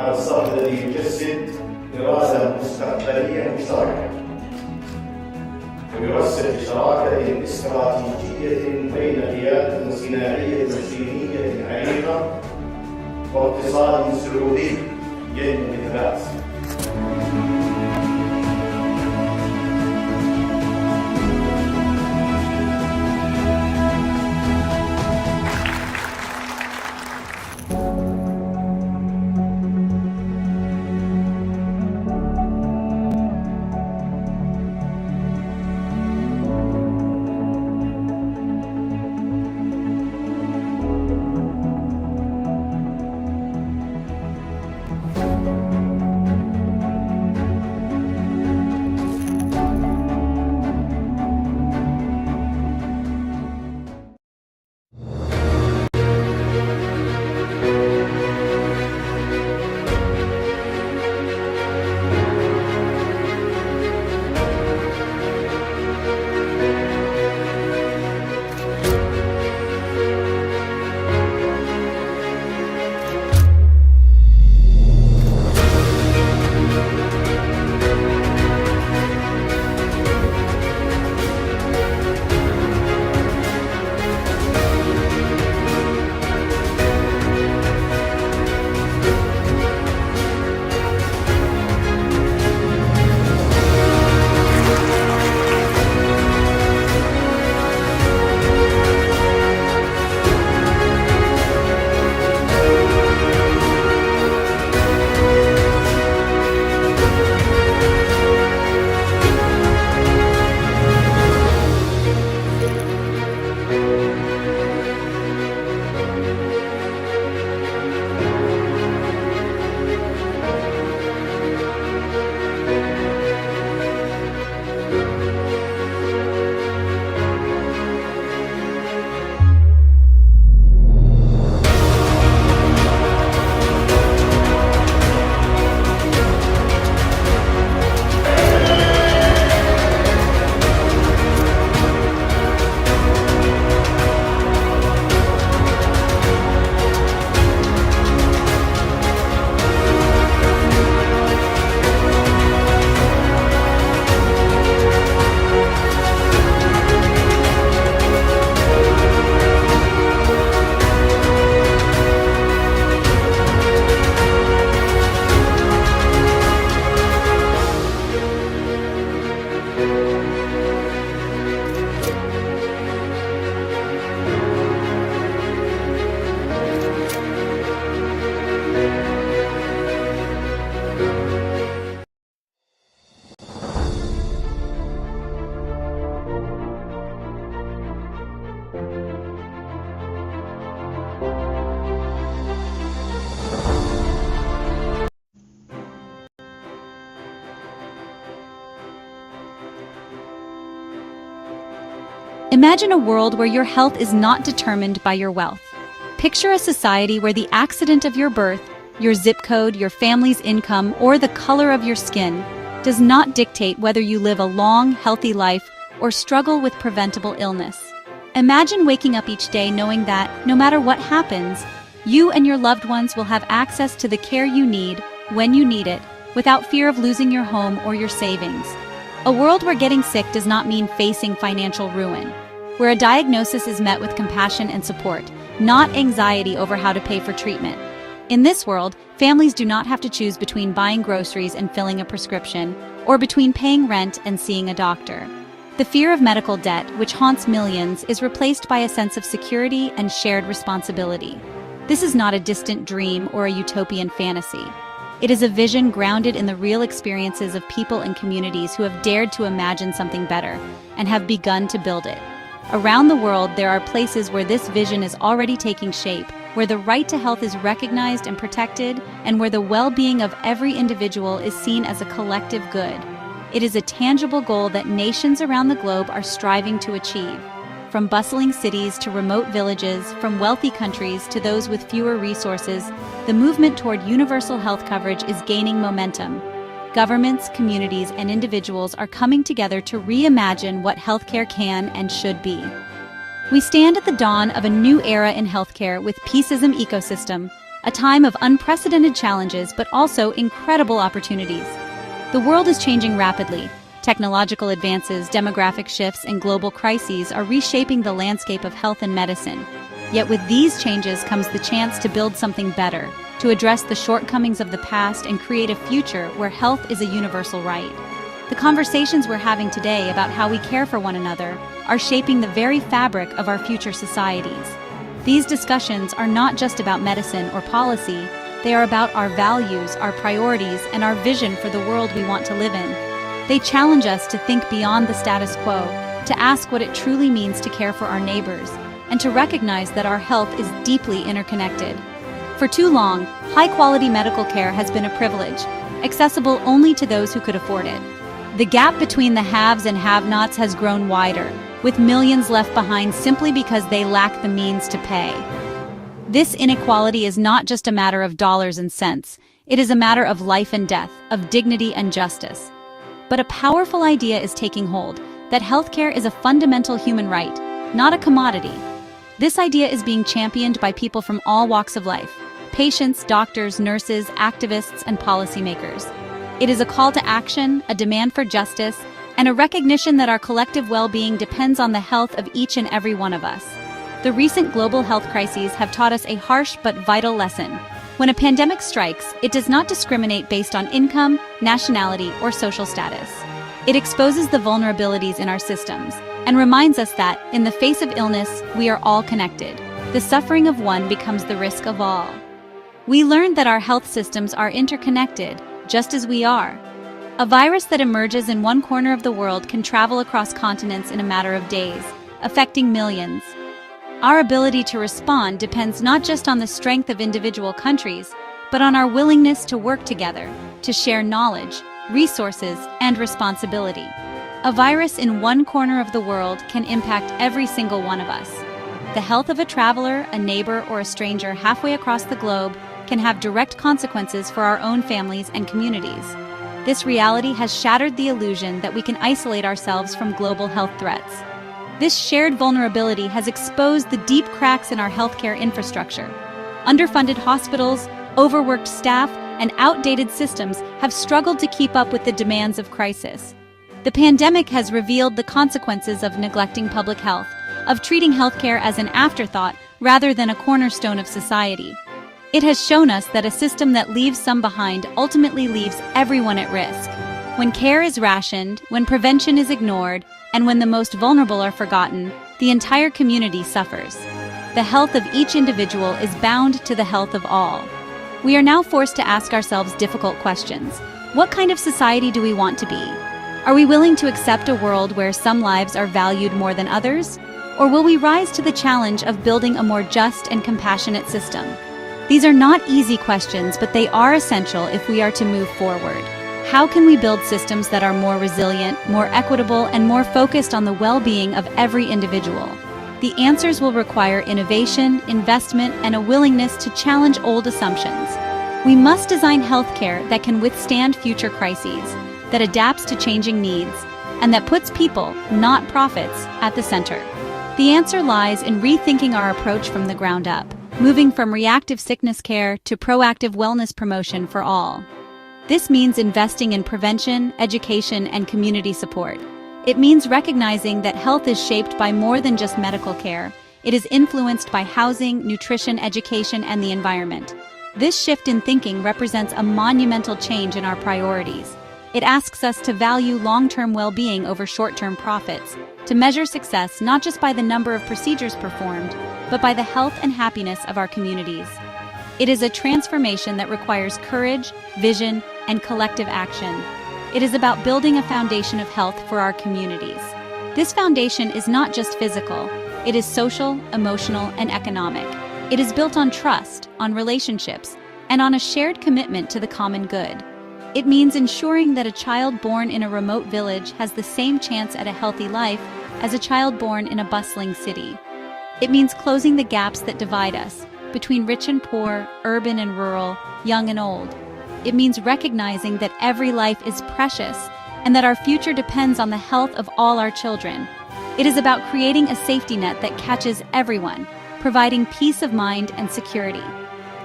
على الصف الذي يجسد إرادة مستقبلية مشتركة ويرسل شراكة استراتيجية بين قيادة صناعية صينية عريقة واقتصاد سعودي ينمو بثبات. Imagine a world where your health is not determined by your wealth. Picture a society where the accident of your birth, your zip code, your family's income, or the color of your skin does not dictate whether you live a long, healthy life or struggle with preventable illness. Imagine waking up each day knowing that, no matter what happens, you and your loved ones will have access to the care you need when you need it, without fear of losing your home or your savings. A world where getting sick does not mean facing financial ruin, where a diagnosis is met with compassion and support, not anxiety over how to pay for treatment. In this world, families do not have to choose between buying groceries and filling a prescription, or between paying rent and seeing a doctor. The fear of medical debt, which haunts millions, is replaced by a sense of security and shared responsibility. This is not a distant dream or a utopian fantasy. It is a vision grounded in the real experiences of people and communities who have dared to imagine something better and have begun to build it. Around the world, there are places where this vision is already taking shape, where the right to health is recognized and protected, and where the well-being of every individual is seen as a collective good. It is a tangible goal that nations around the globe are striving to achieve. From bustling cities to remote villages, from wealthy countries to those with fewer resources, the movement toward universal health coverage is gaining momentum. Governments, communities, and individuals are coming together to reimagine what healthcare can and should be. We stand at the dawn of a new era in healthcare with Peaceism Ecosystem, a time of unprecedented challenges but also incredible opportunities. The world is changing rapidly. Technological advances, demographic shifts, and global crises are reshaping the landscape of health and medicine. Yet with these changes comes the chance to build something better, to address the shortcomings of the past and create a future where health is a universal right. The conversations we're having today about how we care for one another are shaping the very fabric of our future societies. These discussions are not just about medicine or policy, they are about our values, our priorities, and our vision for the world we want to live in. They challenge us to think beyond the status quo, to ask what it truly means to care for our neighbors, and to recognize that our health is deeply interconnected. For too long, high-quality medical care has been a privilege, accessible only to those who could afford it. The gap between the haves and have-nots has grown wider, with millions left behind simply because they lack the means to pay. This inequality is not just a matter of dollars and cents, it is a matter of life and death, of dignity and justice. But a powerful idea is taking hold, that healthcare is a fundamental human right, not a commodity. This idea is being championed by people from all walks of life: patients, doctors, nurses, activists, and policymakers. It is a call to action, a demand for justice, and a recognition that our collective well-being depends on the health of each and every one of us. The recent global health crises have taught us a harsh but vital lesson. When a pandemic strikes, it does not discriminate based on income, nationality, or social status. It exposes the vulnerabilities in our systems and reminds us that, in the face of illness, we are all connected. The suffering of one becomes the risk of all. We learned that our health systems are interconnected, just as we are. A virus that emerges in one corner of the world can travel across continents in a matter of days, affecting millions. Our ability to respond depends not just on the strength of individual countries, but on our willingness to work together, to share knowledge, resources, and responsibility. A virus in one corner of the world can impact every single one of us. The health of a traveler, a neighbor, or a stranger halfway across the globe can have direct consequences for our own families and communities. This reality has shattered the illusion that we can isolate ourselves from global health threats. This shared vulnerability has exposed the deep cracks in our healthcare infrastructure. Underfunded hospitals, overworked staff, and outdated systems have struggled to keep up with the demands of crisis. The pandemic has revealed the consequences of neglecting public health, of treating healthcare as an afterthought rather than a cornerstone of society. It has shown us that a system that leaves some behind ultimately leaves everyone at risk. When care is rationed, when prevention is ignored, and when the most vulnerable are forgotten, the entire community suffers. The health of each individual is bound to the health of all. We are now forced to ask ourselves difficult questions. What kind of society do we want to be? Are we willing to accept a world where some lives are valued more than others? Or will we rise to the challenge of building a more just and compassionate system? These are not easy questions, but they are essential if we are to move forward. How can we build systems that are more resilient, more equitable, and more focused on the well-being of every individual? The answers will require innovation, investment, and a willingness to challenge old assumptions. We must design healthcare that can withstand future crises, that adapts to changing needs, and that puts people, not profits, at the center. The answer lies in rethinking our approach from the ground up, moving from reactive sickness care to proactive wellness promotion for all. This means investing in prevention, education, and community support. It means recognizing that health is shaped by more than just medical care. It is influenced by housing, nutrition, education, and the environment. This shift in thinking represents a monumental change in our priorities. It asks us to value long-term well-being over short-term profits, to measure success not just by the number of procedures performed, but by the health and happiness of our communities. It is a transformation that requires courage, vision, and collective action. It is about building a foundation of health for our communities. This foundation is not just physical, it is social, emotional, and economic. It is built on trust, on relationships, and on a shared commitment to the common good. It means ensuring that a child born in a remote village has the same chance at a healthy life as a child born in a bustling city. It means closing the gaps that divide us between rich and poor, urban and rural, young and old. It means recognizing that every life is precious and that our future depends on the health of all our children. It is about creating a safety net that catches everyone, providing peace of mind and security.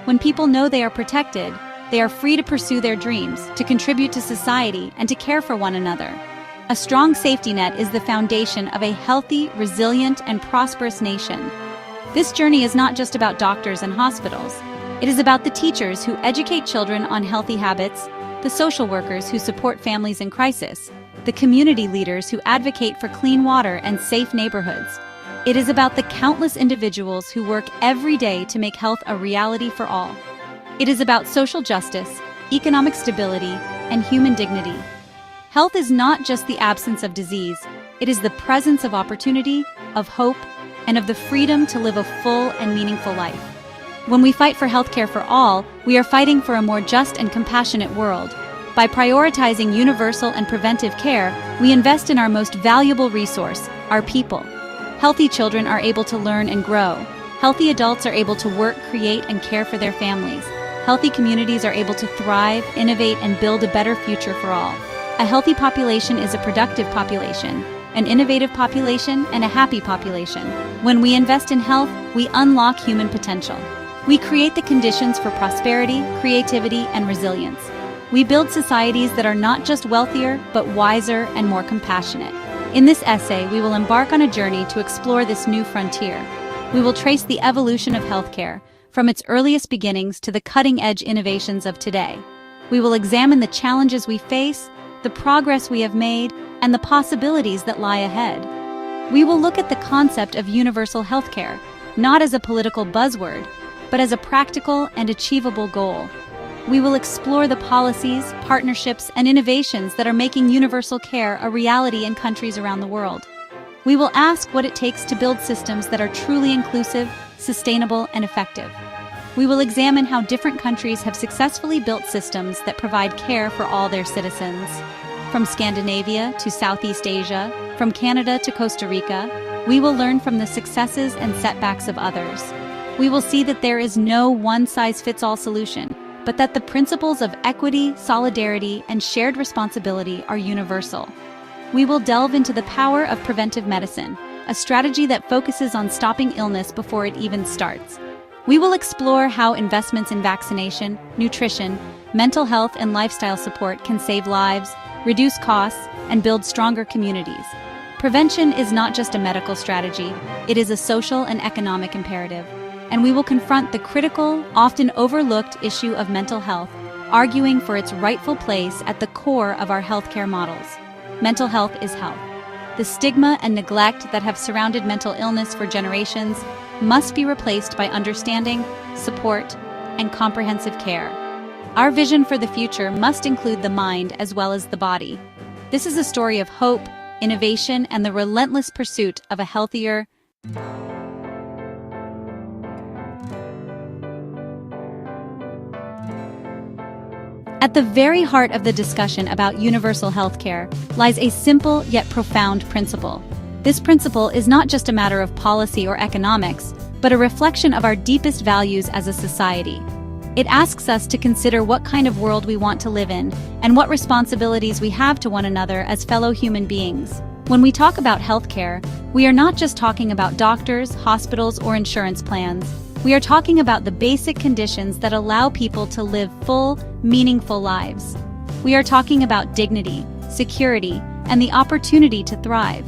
When people know they are protected, they are free to pursue their dreams, to contribute to society, and to care for one another. A strong safety net is the foundation of a healthy, resilient, and prosperous nation. This journey is not just about doctors and hospitals. It is about the teachers who educate children on healthy habits, the social workers who support families in crisis, the community leaders who advocate for clean water and safe neighborhoods. It is about the countless individuals who work every day to make health a reality for all. It is about social justice, economic stability, and human dignity. Health is not just the absence of disease, it is the presence of opportunity, of hope, and of the freedom to live a full and meaningful life. When we fight for healthcare for all, we are fighting for a more just and compassionate world. By prioritizing universal and preventive care, we invest in our most valuable resource, our people. Healthy children are able to learn and grow. Healthy adults are able to work, create, and care for their families. Healthy communities are able to thrive, innovate, and build a better future for all. A healthy population is a productive population, an innovative population, and a happy population. When we invest in health, we unlock human potential. We create the conditions for prosperity, creativity, and resilience. We build societies that are not just wealthier, but wiser and more compassionate. In this essay, we will embark on a journey to explore this new frontier. We will trace the evolution of healthcare, from its earliest beginnings to the cutting-edge innovations of today. We will examine the challenges we face, the progress we have made, and the possibilities that lie ahead. We will look at the concept of universal healthcare, not as a political buzzword, but as a practical and achievable goal. We will explore the policies, partnerships, and innovations that are making universal care a reality in countries around the world. We will ask what it takes to build systems that are truly inclusive, sustainable, and effective. We will examine how different countries have successfully built systems that provide care for all their citizens. From Scandinavia to Southeast Asia, from Canada to Costa Rica, we will learn from the successes and setbacks of others. We will see that there is no one-size-fits-all solution, but that the principles of equity, solidarity, and shared responsibility are universal. We will delve into the power of preventive medicine, a strategy that focuses on stopping illness before it even starts. We will explore how investments in vaccination, nutrition, mental health, and lifestyle support can save lives, reduce costs, and build stronger communities. Prevention is not just a medical strategy, it is a social and economic imperative. And we will confront the critical, often overlooked issue of mental health, arguing for its rightful place at the core of our healthcare models. Mental health is health. The stigma and neglect that have surrounded mental illness for generations must be replaced by understanding, support, and comprehensive care. Our vision for the future must include the mind as well as the body. This is a story of hope, innovation, and the relentless pursuit of a healthier, At the very heart of the discussion about universal healthcare lies a simple yet profound principle. This principle is not just a matter of policy or economics, but a reflection of our deepest values as a society. It asks us to consider what kind of world we want to live in and what responsibilities we have to one another as fellow human beings. When we talk about healthcare, we are not just talking about doctors, hospitals, or insurance plans. We are talking about the basic conditions that allow people to live full, meaningful lives. We are talking about dignity, security, and the opportunity to thrive.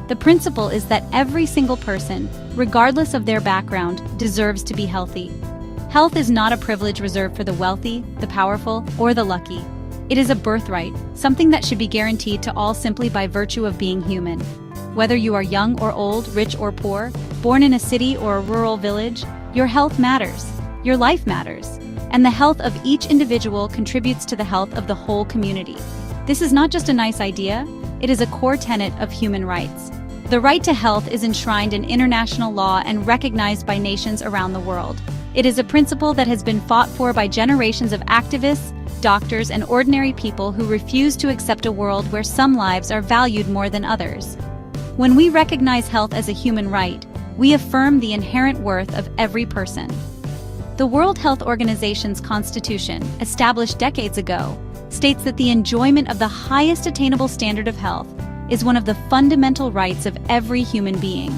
The principle is that every single person, regardless of their background, deserves to be healthy. Health is not a privilege reserved for the wealthy, the powerful, or the lucky. It is a birthright, something that should be guaranteed to all simply by virtue of being human. Whether you are young or old, rich or poor, born in a city or a rural village, your health matters, your life matters, and the health of each individual contributes to the health of the whole community. This is not just a nice idea, it is a core tenet of human rights. The right to health is enshrined in international law and recognized by nations around the world. It is a principle that has been fought for by generations of activists, doctors, and ordinary people who refuse to accept a world where some lives are valued more than others. When we recognize health as a human right, we affirm the inherent worth of every person. The World Health Organization's constitution, established decades ago, states that the enjoyment of the highest attainable standard of health is one of the fundamental rights of every human being.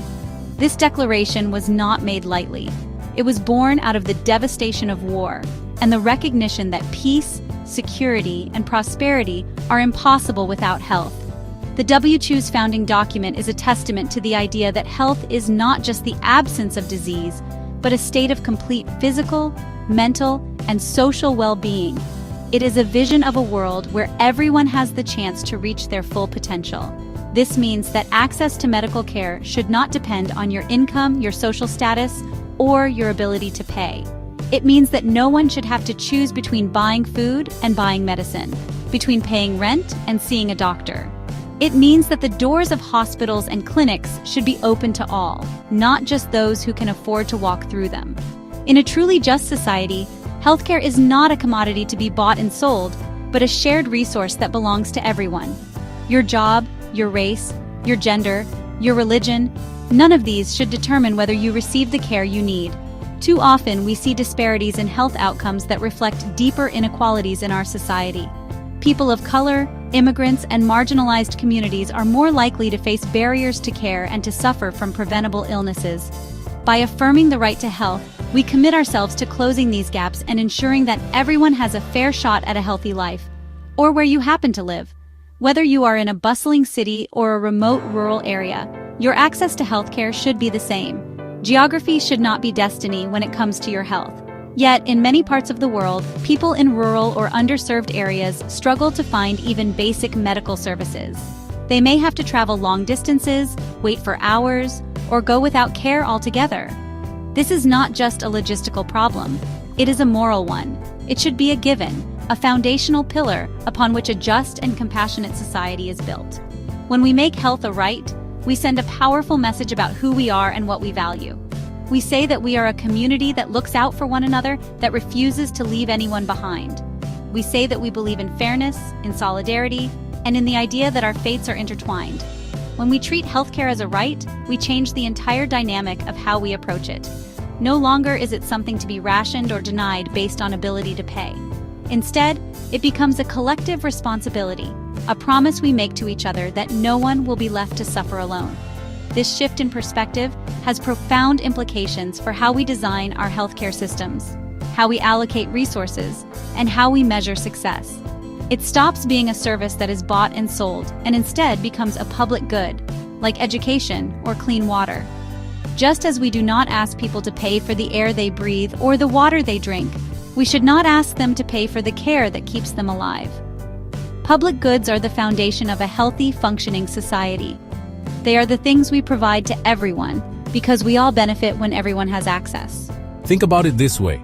This declaration was not made lightly. It was born out of the devastation of war and the recognition that peace, security, and prosperity are impossible without health. The WHO's founding document is a testament to the idea that health is not just the absence of disease, but a state of complete physical, mental, and social well-being. It is a vision of a world where everyone has the chance to reach their full potential. This means that access to medical care should not depend on your income, your social status, or your ability to pay. It means that no one should have to choose between buying food and buying medicine, between paying rent and seeing a doctor. It means that the doors of hospitals and clinics should be open to all, not just those who can afford to walk through them. In a truly just society, healthcare is not a commodity to be bought and sold, but a shared resource that belongs to everyone. Your job, your race, your gender, your religion, none of these should determine whether you receive the care you need. Too often, we see disparities in health outcomes that reflect deeper inequalities in our society. People of color, immigrants, and marginalized communities are more likely to face barriers to care and to suffer from preventable illnesses. By affirming the right to health, we commit ourselves to closing these gaps and ensuring that everyone has a fair shot at a healthy life, or where you happen to live. Whether you are in a bustling city or a remote rural area, your access to healthcare should be the same. Geography should not be destiny when it comes to your health. Yet, in many parts of the world, people in rural or underserved areas struggle to find even basic medical services. They may have to travel long distances, wait for hours, or go without care altogether. This is not just a logistical problem. It is a moral one. It should be a given, a foundational pillar upon which a just and compassionate society is built. When we make health a right, we send a powerful message about who we are and what we value. We say that we are a community that looks out for one another, that refuses to leave anyone behind. We say that we believe in fairness, in solidarity, and in the idea that our fates are intertwined. When we treat healthcare as a right, we change the entire dynamic of how we approach it. No longer is it something to be rationed or denied based on ability to pay. Instead, it becomes a collective responsibility, a promise we make to each other that no one will be left to suffer alone. This shift in perspective has profound implications for how we design our healthcare systems, how we allocate resources, and how we measure success. It stops being a service that is bought and sold and instead becomes a public good, like education or clean water. Just as we do not ask people to pay for the air they breathe or the water they drink, we should not ask them to pay for the care that keeps them alive. Public goods are the foundation of a healthy, functioning society. They are the things we provide to everyone because we all benefit when everyone has access. Think about it this way.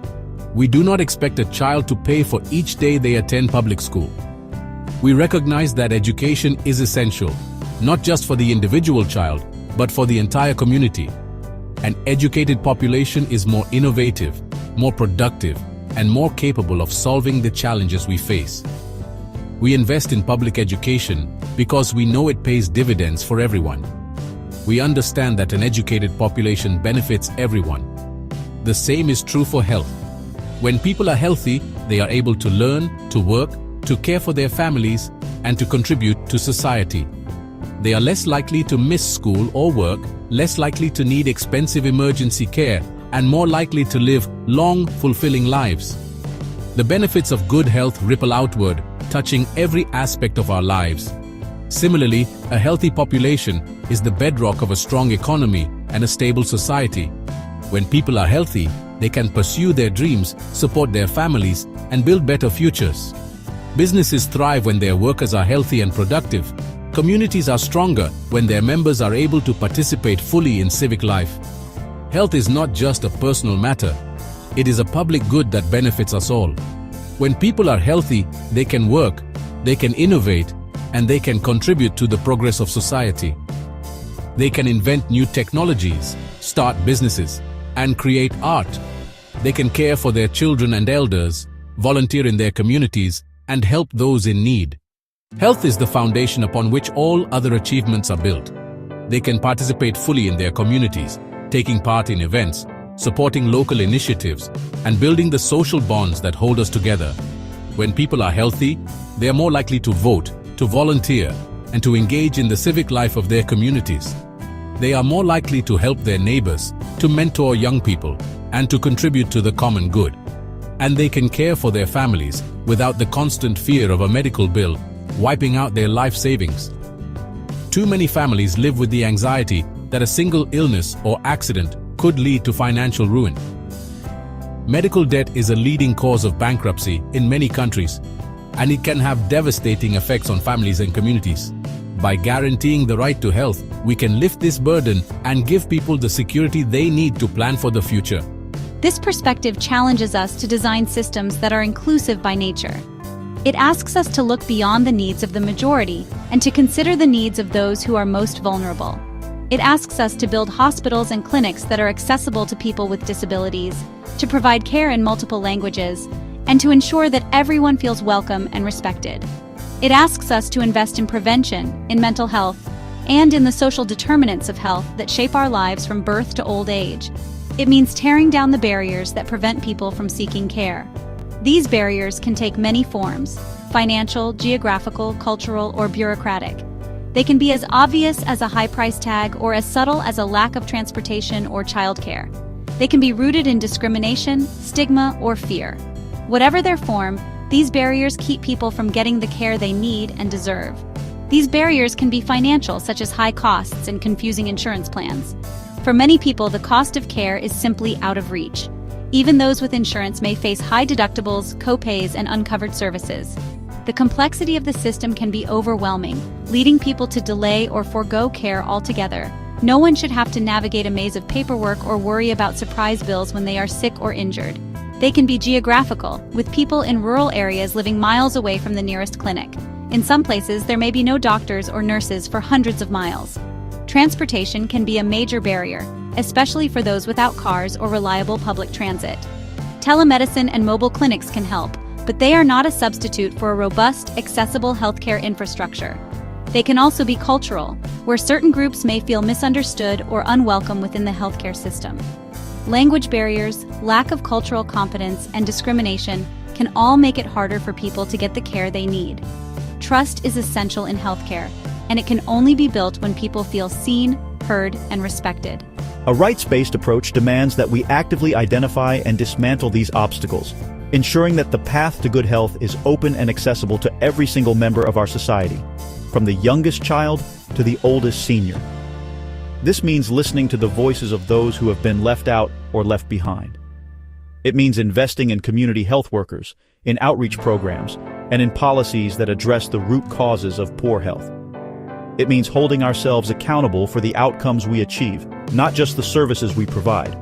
We do not expect a child to pay for each day they attend public school. We recognize that education is essential, not just for the individual child, but for the entire community. An educated population is more innovative, more productive, and more capable of solving the challenges we face. We invest in public education because we know it pays dividends for everyone. We understand that an educated population benefits everyone. The same is true for health. When people are healthy, they are able to learn, to work, to care for their families, and to contribute to society. They are less likely to miss school or work, less likely to need expensive emergency care, and more likely to live long, fulfilling lives. The benefits of good health ripple outward, touching every aspect of our lives. Similarly, a healthy population is the bedrock of a strong economy and a stable society. When people are healthy, they can pursue their dreams, support their families, and build better futures. Businesses thrive when their workers are healthy and productive. Communities are stronger when their members are able to participate fully in civic life. Health is not just a personal matter. It is a public good that benefits us all. When people are healthy, they can work, they can innovate, and they can contribute to the progress of society. They can invent new technologies, start businesses, and create art. They can care for their children and elders, volunteer in their communities, and help those in need. Health is the foundation upon which all other achievements are built. They can participate fully in their communities, taking part in events, supporting local initiatives, and building the social bonds that hold us together. When people are healthy, they are more likely to vote, to volunteer, and to engage in the civic life of their communities. They are more likely to help their neighbors, to mentor young people, and to contribute to the common good. And they can care for their families without the constant fear of a medical bill wiping out their life savings. Too many families live with the anxiety that a single illness or accident could lead to financial ruin. Medical debt is a leading cause of bankruptcy in many countries, and it can have devastating effects on families and communities. By guaranteeing the right to health, we can lift this burden and give people the security they need to plan for the future. This perspective challenges us to design systems that are inclusive by nature. It asks us to look beyond the needs of the majority and to consider the needs of those who are most vulnerable. It asks us to build hospitals and clinics that are accessible to people with disabilities, to provide care in multiple languages, and to ensure that everyone feels welcome and respected. It asks us to invest in prevention, in mental health, and in the social determinants of health that shape our lives from birth to old age. It means tearing down the barriers that prevent people from seeking care. These barriers can take many forms: financial, geographical, cultural, or bureaucratic. They can be as obvious as a high price tag or as subtle as a lack of transportation or childcare. They can be rooted in discrimination, stigma, or fear. Whatever their form, these barriers keep people from getting the care they need and deserve. These barriers can be financial, such as high costs and confusing insurance plans. For many people, the cost of care is simply out of reach. Even those with insurance may face high deductibles, co-pays, and uncovered services. The complexity of the system can be overwhelming, leading people to delay or forego care altogether. No one should have to navigate a maze of paperwork or worry about surprise bills when they are sick or injured. They can be geographical, with people in rural areas living miles away from the nearest clinic. In some places, there may be no doctors or nurses for hundreds of miles. Transportation can be a major barrier, especially for those without cars or reliable public transit. Telemedicine and mobile clinics can help, but they are not a substitute for a robust, accessible healthcare infrastructure. They can also be cultural, where certain groups may feel misunderstood or unwelcome within the healthcare system. Language barriers, lack of cultural competence, and discrimination can all make it harder for people to get the care they need. Trust is essential in healthcare, and it can only be built when people feel seen, heard, and respected. A rights-based approach demands that we actively identify and dismantle these obstacles, ensuring that the path to good health is open and accessible to every single member of our society, from the youngest child to the oldest senior. This means listening to the voices of those who have been left out or left behind. It means investing in community health workers, in outreach programs, and in policies that address the root causes of poor health. It means holding ourselves accountable for the outcomes we achieve, not just the services we provide.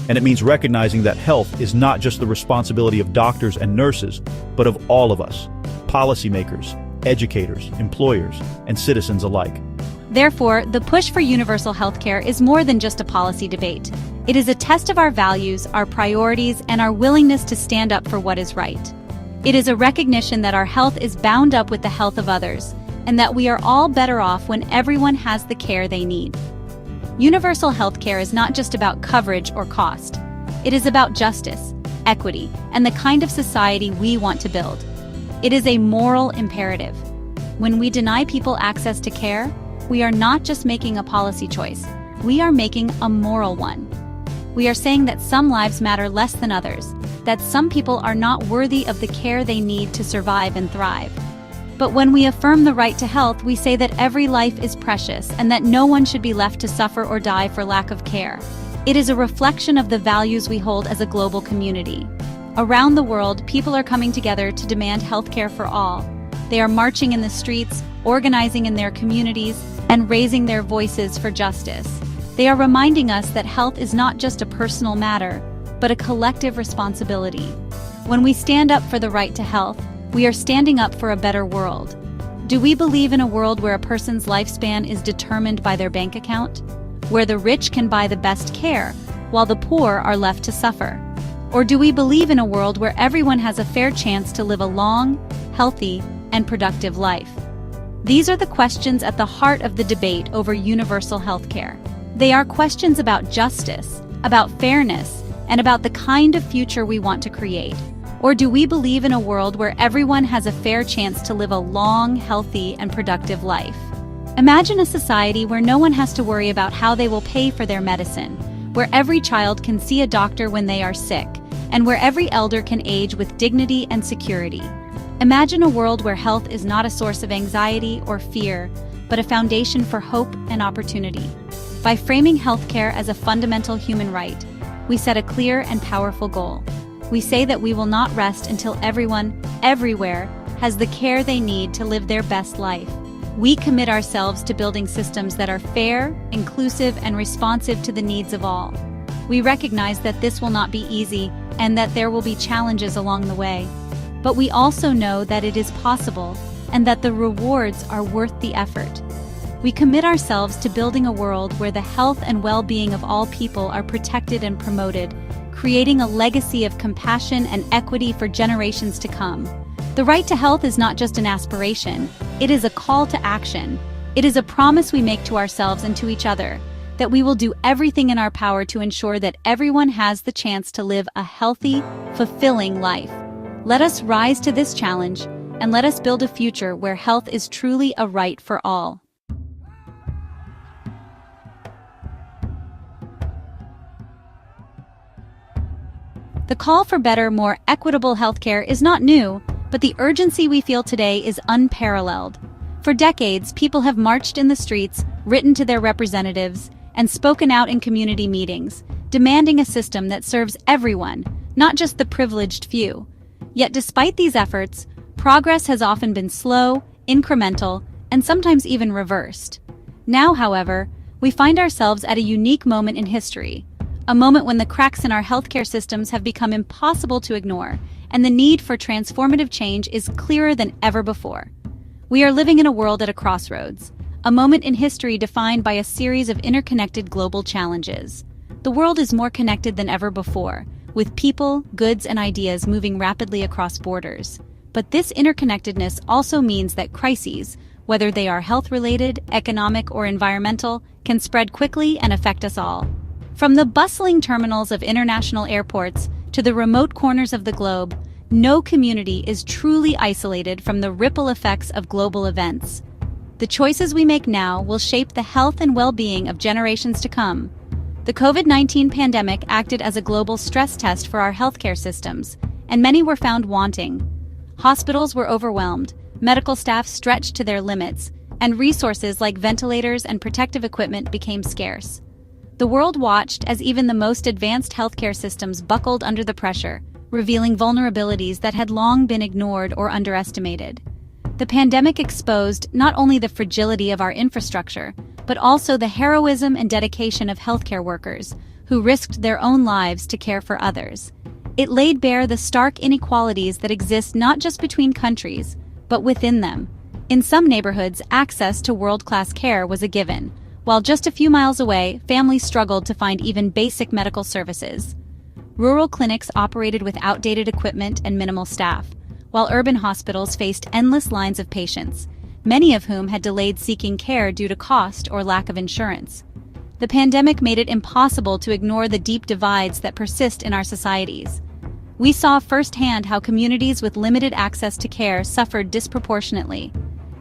And it means recognizing that health is not just the responsibility of doctors and nurses, but of all of us, policymakers, educators, employers, and citizens alike. Therefore, the push for universal healthcare is more than just a policy debate. It is a test of our values, our priorities, and our willingness to stand up for what is right. It is a recognition that our health is bound up with the health of others, and that we are all better off when everyone has the care they need. Universal healthcare is not just about coverage or cost. It is about justice, equity, and the kind of society we want to build. It is a moral imperative. When we deny people access to care, we are not just making a policy choice, we are making a moral one. We are saying that some lives matter less than others, that some people are not worthy of the care they need to survive and thrive. But when we affirm the right to health, we say that every life is precious and that no one should be left to suffer or die for lack of care. It is a reflection of the values we hold as a global community. Around the world, people are coming together to demand healthcare for all. They are marching in the streets, organizing in their communities, and raising their voices for justice. They are reminding us that health is not just a personal matter, but a collective responsibility. When we stand up for the right to health, we are standing up for a better world. Do we believe in a world where a person's lifespan is determined by their bank account? Where the rich can buy the best care, while the poor are left to suffer? Or do we believe in a world where everyone has a fair chance to live a long, healthy, and productive life? These are the questions at the heart of the debate over universal healthcare. They are questions about justice, about fairness, and about the kind of future we want to create. Or do we believe in a world where everyone has a fair chance to live a long, healthy, and productive life? Imagine a society where no one has to worry about how they will pay for their medicine, where every child can see a doctor when they are sick, and where every elder can age with dignity and security. Imagine a world where health is not a source of anxiety or fear, but a foundation for hope and opportunity. By framing healthcare as a fundamental human right, we set a clear and powerful goal. We say that we will not rest until everyone, everywhere, has the care they need to live their best life. We commit ourselves to building systems that are fair, inclusive, and responsive to the needs of all. We recognize that this will not be easy and that there will be challenges along the way. But we also know that it is possible and that the rewards are worth the effort. We commit ourselves to building a world where the health and well-being of all people are protected and promoted, creating a legacy of compassion and equity for generations to come. The right to health is not just an aspiration, it is a call to action. It is a promise we make to ourselves and to each other, that we will do everything in our power to ensure that everyone has the chance to live a healthy, fulfilling life. Let us rise to this challenge, and let us build a future where health is truly a right for all. The call for better, more equitable healthcare is not new, but the urgency we feel today is unparalleled. For decades, people have marched in the streets, written to their representatives, and spoken out in community meetings, demanding a system that serves everyone, not just the privileged few. Yet despite these efforts, progress has often been slow, incremental, and sometimes even reversed. Now, however, we find ourselves at a unique moment in history, a moment when the cracks in our healthcare systems have become impossible to ignore, and the need for transformative change is clearer than ever before. We are living in a world at a crossroads, a moment in history defined by a series of interconnected global challenges. The world is more connected than ever before, with people, goods, and ideas moving rapidly across borders. But this interconnectedness also means that crises, whether they are health-related, economic, or environmental, can spread quickly and affect us all. From the bustling terminals of international airports to the remote corners of the globe, no community is truly isolated from the ripple effects of global events. The choices we make now will shape the health and well-being of generations to come. The COVID-19 pandemic acted as a global stress test for our healthcare systems, and many were found wanting. Hospitals were overwhelmed, medical staff stretched to their limits, and resources like ventilators and protective equipment became scarce. The world watched as even the most advanced healthcare systems buckled under the pressure, revealing vulnerabilities that had long been ignored or underestimated. The pandemic exposed not only the fragility of our infrastructure, but also the heroism and dedication of healthcare workers, who risked their own lives to care for others. It laid bare the stark inequalities that exist not just between countries, but within them. In some neighborhoods, access to world-class care was a given, while just a few miles away, families struggled to find even basic medical services. Rural clinics operated with outdated equipment and minimal staff, while urban hospitals faced endless lines of patients, many of whom had delayed seeking care due to cost or lack of insurance. The pandemic made it impossible to ignore the deep divides that persist in our societies. We saw firsthand how communities with limited access to care suffered disproportionately.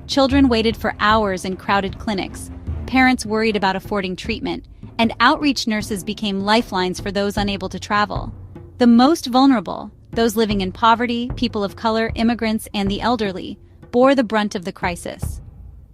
Children waited for hours in crowded clinics, parents worried about affording treatment, and outreach nurses became lifelines for those unable to travel. The most vulnerable, those living in poverty, people of color, immigrants, and the elderly, bore the brunt of the crisis.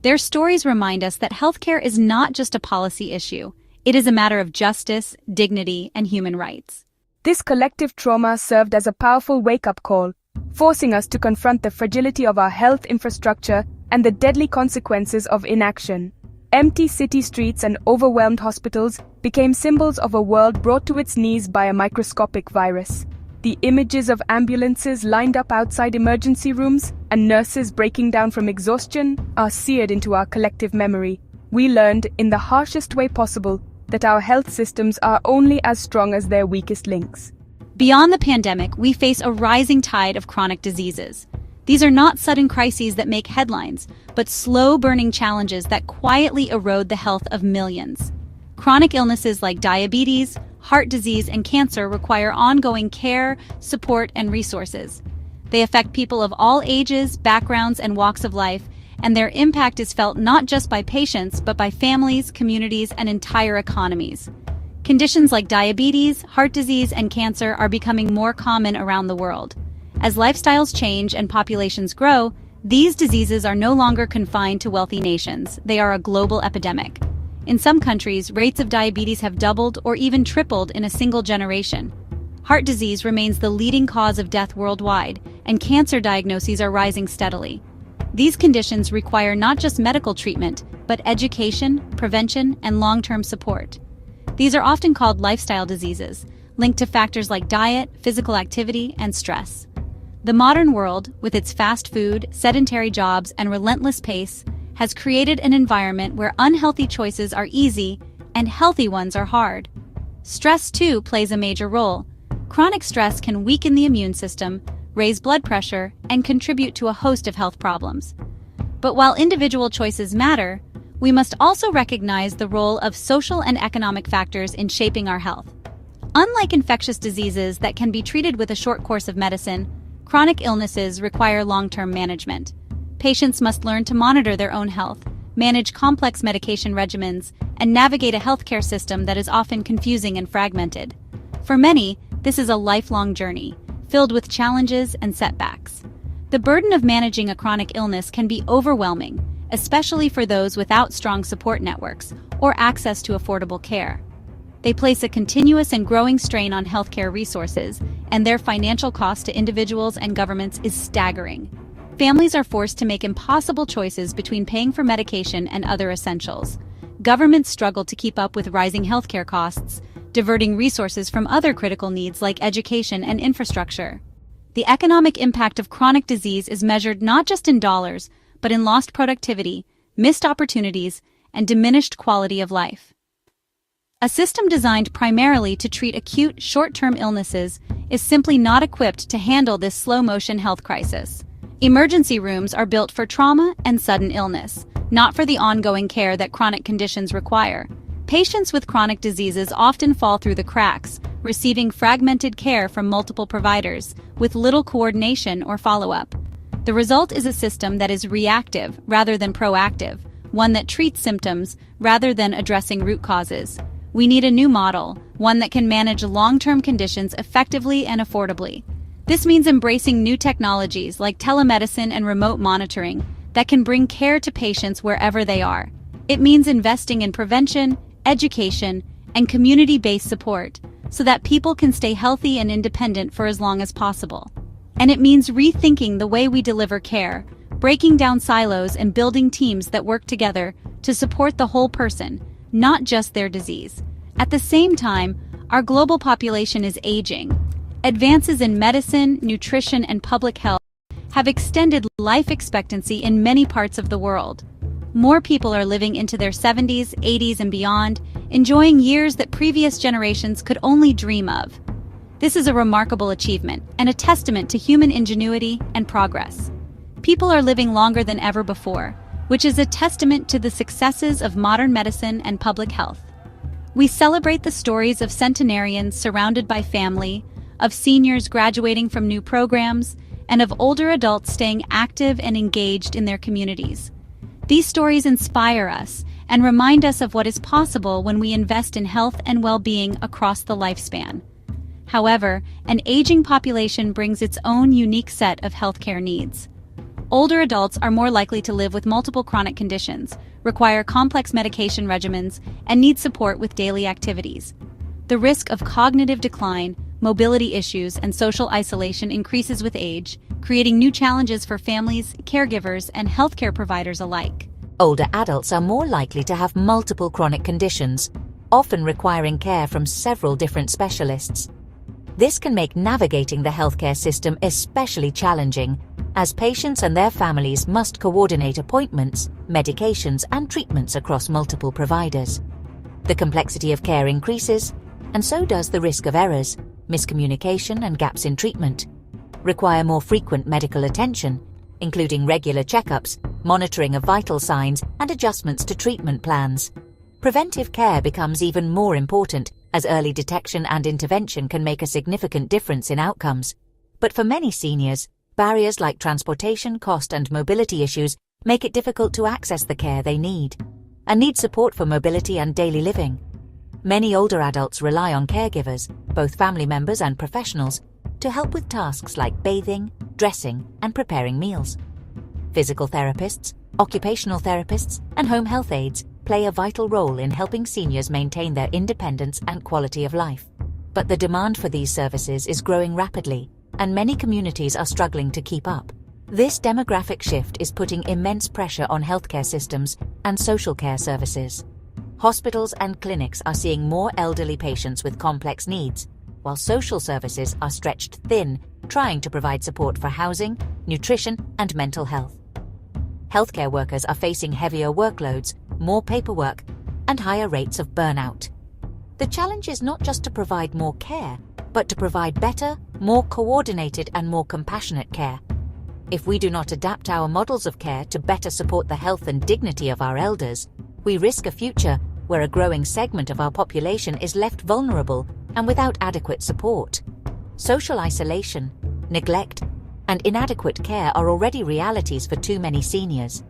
Their stories remind us that healthcare is not just a policy issue, it is a matter of justice, dignity, and human rights. This collective trauma served as a powerful wake-up call, forcing us to confront the fragility of our health infrastructure and the deadly consequences of inaction. Empty city streets and overwhelmed hospitals became symbols of a world brought to its knees by a microscopic virus. The images of ambulances lined up outside emergency rooms and nurses breaking down from exhaustion are seared into our collective memory. We learned, in the harshest way possible, that our health systems are only as strong as their weakest links. Beyond the pandemic, we face a rising tide of chronic diseases. These are not sudden crises that make headlines, but slow-burning challenges that quietly erode the health of millions. Chronic illnesses like diabetes, heart disease, and cancer require ongoing care, support, and resources. They affect people of all ages, backgrounds, and walks of life, and their impact is felt not just by patients, but by families, communities, and entire economies. Conditions like diabetes, heart disease, and cancer are becoming more common around the world. As lifestyles change and populations grow, these diseases are no longer confined to wealthy nations. They are a global epidemic. In some countries, rates of diabetes have doubled or even tripled in a single generation. Heart disease remains the leading cause of death worldwide, and cancer diagnoses are rising steadily. These conditions require not just medical treatment, but education, prevention, and long-term support. These are often called lifestyle diseases, linked to factors like diet, physical activity, and stress. The modern world, with its fast food, sedentary jobs, and relentless pace, has created an environment where unhealthy choices are easy and healthy ones are hard. Stress, too, plays a major role. Chronic stress can weaken the immune system, raise blood pressure, and contribute to a host of health problems. But while individual choices matter, we must also recognize the role of social and economic factors in shaping our health. Unlike infectious diseases that can be treated with a short course of medicine, chronic illnesses require long-term management. Patients must learn to monitor their own health, manage complex medication regimens, and navigate a healthcare system that is often confusing and fragmented. For many, this is a lifelong journey, filled with challenges and setbacks. The burden of managing a chronic illness can be overwhelming, especially for those without strong support networks or access to affordable care. They place a continuous and growing strain on healthcare resources, and their financial cost to individuals and governments is staggering. Families are forced to make impossible choices between paying for medication and other essentials. Governments struggle to keep up with rising healthcare costs, diverting resources from other critical needs like education and infrastructure. The economic impact of chronic disease is measured not just in dollars, but in lost productivity, missed opportunities, and diminished quality of life. A system designed primarily to treat acute, short-term illnesses is simply not equipped to handle this slow-motion health crisis. Emergency rooms are built for trauma and sudden illness, not for the ongoing care that chronic conditions require. Patients with chronic diseases often fall through the cracks, receiving fragmented care from multiple providers, with little coordination or follow-up. The result is a system that is reactive rather than proactive, one that treats symptoms rather than addressing root causes. We need a new model, one that can manage long-term conditions effectively and affordably. This means embracing new technologies like telemedicine and remote monitoring that can bring care to patients wherever they are. It means investing in prevention, education, and community-based support so that people can stay healthy and independent for as long as possible. And it means rethinking the way we deliver care, breaking down silos and building teams that work together to support the whole person, not just their disease. At the same time, our global population is aging. Advances in medicine, nutrition, and public health have extended life expectancy in many parts of the world. More people are living into their 70s, 80s, and beyond, enjoying years that previous generations could only dream of. This is a remarkable achievement and a testament to human ingenuity and progress. People are living longer than ever before, which is a testament to the successes of modern medicine and public health. We celebrate the stories of centenarians surrounded by family, of seniors graduating from new programs, and of older adults staying active and engaged in their communities. These stories inspire us and remind us of what is possible when we invest in health and well-being across the lifespan. However, an aging population brings its own unique set of healthcare needs. Older adults are more likely to live with multiple chronic conditions, require complex medication regimens, and need support with daily activities. The risk of cognitive decline, mobility issues, and social isolation increases with age, creating new challenges for families, caregivers, and healthcare providers alike. Older adults are more likely to have multiple chronic conditions, often requiring care from several different specialists. This can make navigating the healthcare system especially challenging, as patients and their families must coordinate appointments, medications, and treatments across multiple providers. The complexity of care increases, and so does the risk of errors, miscommunication, and gaps in treatment. Require more frequent medical attention, including regular checkups, monitoring of vital signs, and adjustments to treatment plans. Preventive care becomes even more important, as early detection and intervention can make a significant difference in outcomes. But for many seniors, barriers like transportation, cost, and mobility issues make it difficult to access the care they need, and need support for mobility and daily living. Many older adults rely on caregivers, both family members and professionals, to help with tasks like bathing, dressing, and preparing meals. Physical therapists, occupational therapists, and home health aides play a vital role in helping seniors maintain their independence and quality of life. But the demand for these services is growing rapidly, and many communities are struggling to keep up. This demographic shift is putting immense pressure on healthcare systems and social care services. Hospitals and clinics are seeing more elderly patients with complex needs, while social services are stretched thin, trying to provide support for housing, nutrition, and mental health. Healthcare workers are facing heavier workloads, more paperwork, and higher rates of burnout. The challenge is not just to provide more care, but to provide better, more coordinated, and more compassionate care. If we do not adapt our models of care to better support the health and dignity of our elders, we risk a future where a growing segment of our population is left vulnerable and without adequate support. Social isolation, neglect, and inadequate care are already realities for too many seniors.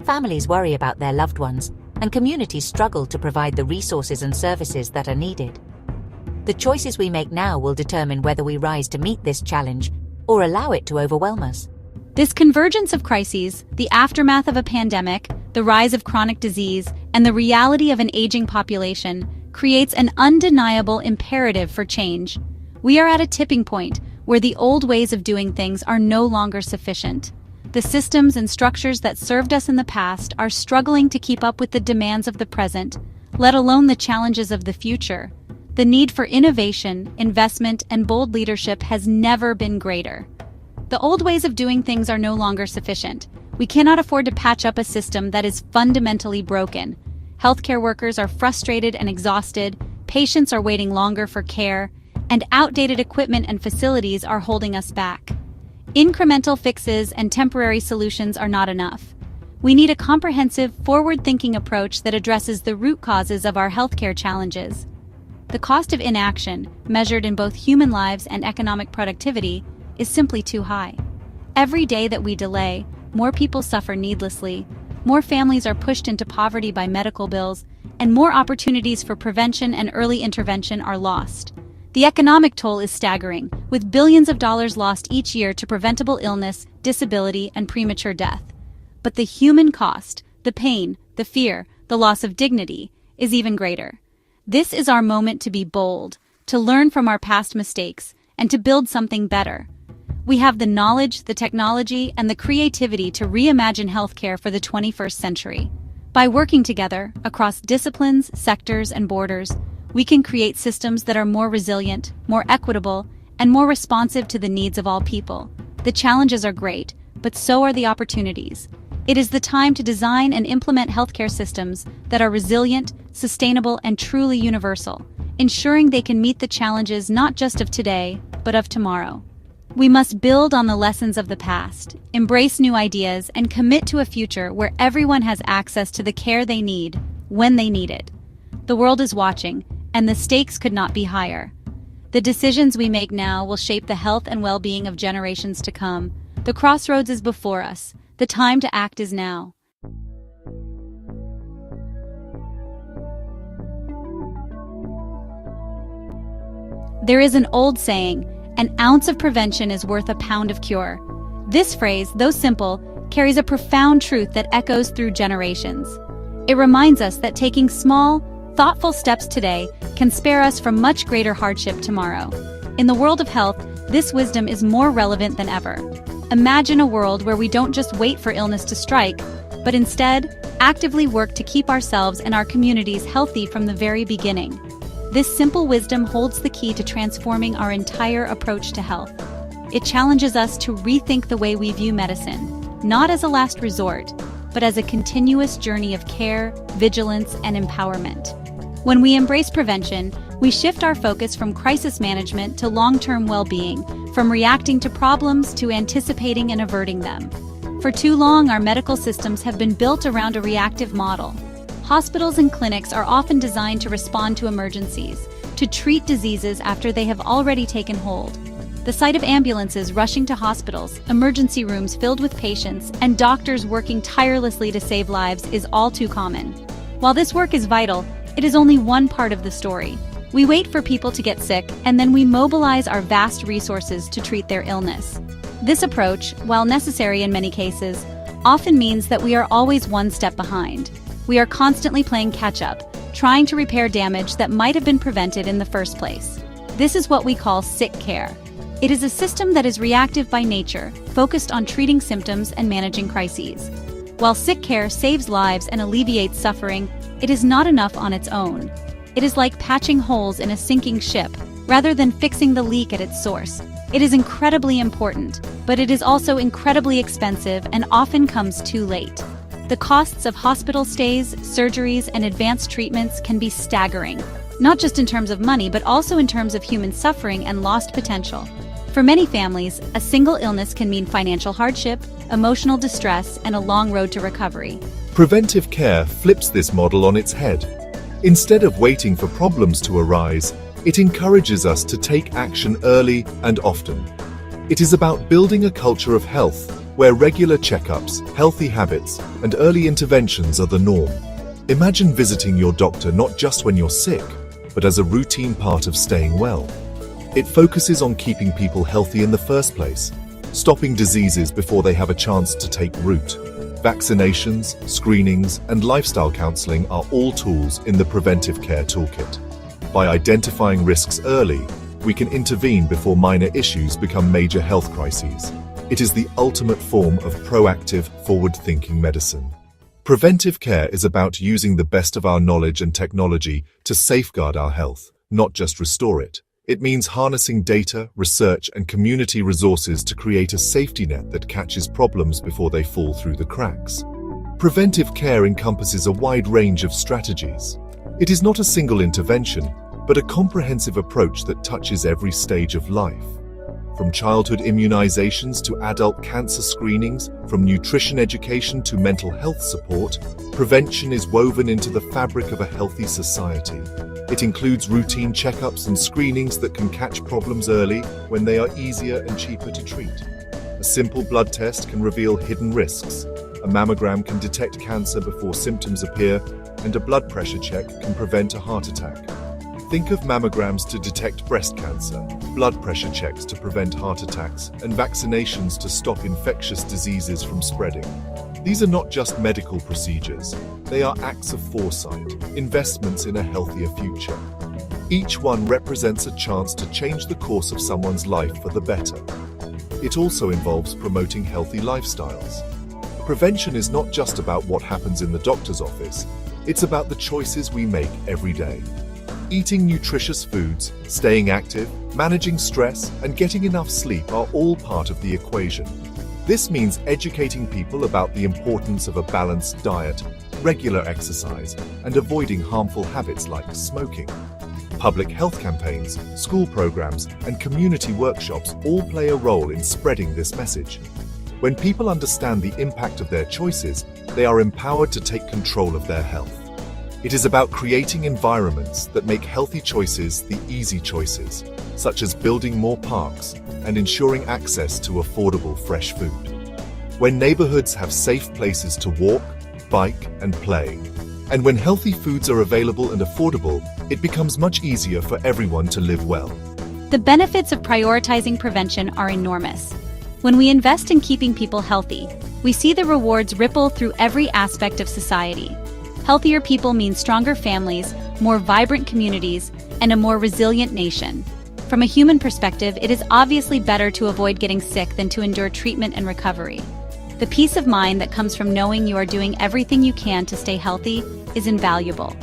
Families worry about their loved ones, and communities struggle to provide the resources and services that are needed. The choices we make now will determine whether we rise to meet this challenge or allow it to overwhelm us. This convergence of crises, the aftermath of a pandemic, the rise of chronic disease, and the reality of an aging population, creates an undeniable imperative for change. We are at a tipping point where the old ways of doing things are no longer sufficient. The systems and structures that served us in the past are struggling to keep up with the demands of the present, let alone the challenges of the future. The need for innovation, investment, and bold leadership has never been greater. The old ways of doing things are no longer sufficient. We cannot afford to patch up a system that is fundamentally broken. Healthcare workers are frustrated and exhausted, patients are waiting longer for care, and outdated equipment and facilities are holding us back. Incremental fixes and temporary solutions are not enough. We need a comprehensive, forward-thinking approach that addresses the root causes of our healthcare challenges. The cost of inaction, measured in both human lives and economic productivity, is simply too high. Every day that we delay, more people suffer needlessly, more families are pushed into poverty by medical bills, and more opportunities for prevention and early intervention are lost. The economic toll is staggering, with billions of dollars lost each year to preventable illness, disability, and premature death. But the human cost, the pain, the fear, the loss of dignity, is even greater. This is our moment to be bold, to learn from our past mistakes, and to build something better. We have the knowledge, the technology, and the creativity to reimagine healthcare for the 21st century. By working together, across disciplines, sectors, and borders, we can create systems that are more resilient, more equitable, and more responsive to the needs of all people. The challenges are great, but so are the opportunities. It is the time to design and implement healthcare systems that are resilient, sustainable, and truly universal, ensuring they can meet the challenges not just of today, but of tomorrow. We must build on the lessons of the past, embrace new ideas, and commit to a future where everyone has access to the care they need, when they need it. The world is watching, and the stakes could not be higher. The decisions we make now will shape the health and well-being of generations to come. The crossroads is before us. The time to act is now. There is an old saying, "An ounce of prevention is worth a pound of cure." This phrase, though simple, carries a profound truth that echoes through generations. It reminds us that taking small, thoughtful steps today can spare us from much greater hardship tomorrow. In the world of health, this wisdom is more relevant than ever. Imagine a world where we don't just wait for illness to strike, but instead, actively work to keep ourselves and our communities healthy from the very beginning. This simple wisdom holds the key to transforming our entire approach to health. It challenges us to rethink the way we view medicine, not as a last resort, but as a continuous journey of care, vigilance, and empowerment. When we embrace prevention, we shift our focus from crisis management to long-term well-being, from reacting to problems to anticipating and averting them. For too long, our medical systems have been built around a reactive model. Hospitals and clinics are often designed to respond to emergencies, to treat diseases after they have already taken hold. The sight of ambulances rushing to hospitals, emergency rooms filled with patients, and doctors working tirelessly to save lives is all too common. While this work is vital, it is only one part of the story. We wait for people to get sick, and then we mobilize our vast resources to treat their illness. This approach, while necessary in many cases, often means that we are always one step behind. We are constantly playing catch-up, trying to repair damage that might have been prevented in the first place. This is what we call sick care. It is a system that is reactive by nature, focused on treating symptoms and managing crises. While sick care saves lives and alleviates suffering, it is not enough on its own. It is like patching holes in a sinking ship, rather than fixing the leak at its source. It is incredibly important, but it is also incredibly expensive and often comes too late. The costs of hospital stays, surgeries, and advanced treatments can be staggering, not just in terms of money, but also in terms of human suffering and lost potential. For many families, a single illness can mean financial hardship, emotional distress, and a long road to recovery. Preventive care flips this model on its head. Instead of waiting for problems to arise, it encourages us to take action early and often. It is about building a culture of health, where regular checkups, healthy habits, and early interventions are the norm. Imagine visiting your doctor not just when you're sick, but as a routine part of staying well. It focuses on keeping people healthy in the first place, stopping diseases before they have a chance to take root. Vaccinations, screenings, and lifestyle counseling are all tools in the preventive care toolkit. By identifying risks early, we can intervene before minor issues become major health crises. It is the ultimate form of proactive, forward-thinking medicine. Preventive care is about using the best of our knowledge and technology to safeguard our health, not just restore it. It means harnessing data, research, and community resources to create a safety net that catches problems before they fall through the cracks. Preventive care encompasses a wide range of strategies. It is not a single intervention, but a comprehensive approach that touches every stage of life. From childhood immunizations to adult cancer screenings, from nutrition education to mental health support, prevention is woven into the fabric of a healthy society. It includes routine checkups and screenings that can catch problems early when they are easier and cheaper to treat. A simple blood test can reveal hidden risks. A mammogram can detect cancer before symptoms appear, and a blood pressure check can prevent a heart attack. Think of mammograms to detect breast cancer, blood pressure checks to prevent heart attacks, and vaccinations to stop infectious diseases from spreading. These are not just medical procedures, they are acts of foresight, investments in a healthier future. Each one represents a chance to change the course of someone's life for the better. It also involves promoting healthy lifestyles. Prevention is not just about what happens in the doctor's office, it's about the choices we make every day. Eating nutritious foods, staying active, managing stress, and getting enough sleep are all part of the equation. This means educating people about the importance of a balanced diet, regular exercise, and avoiding harmful habits like smoking. Public health campaigns, school programs, and community workshops all play a role in spreading this message. When people understand the impact of their choices, they are empowered to take control of their health. It is about creating environments that make healthy choices the easy choices, such as building more parks and ensuring access to affordable fresh food. When neighborhoods have safe places to walk, bike, and play, and when healthy foods are available and affordable, it becomes much easier for everyone to live well. The benefits of prioritizing prevention are enormous. When we invest in keeping people healthy, we see the rewards ripple through every aspect of society. Healthier people mean stronger families, more vibrant communities, and a more resilient nation. From a human perspective, it is obviously better to avoid getting sick than to endure treatment and recovery. The peace of mind that comes from knowing you are doing everything you can to stay healthy is invaluable.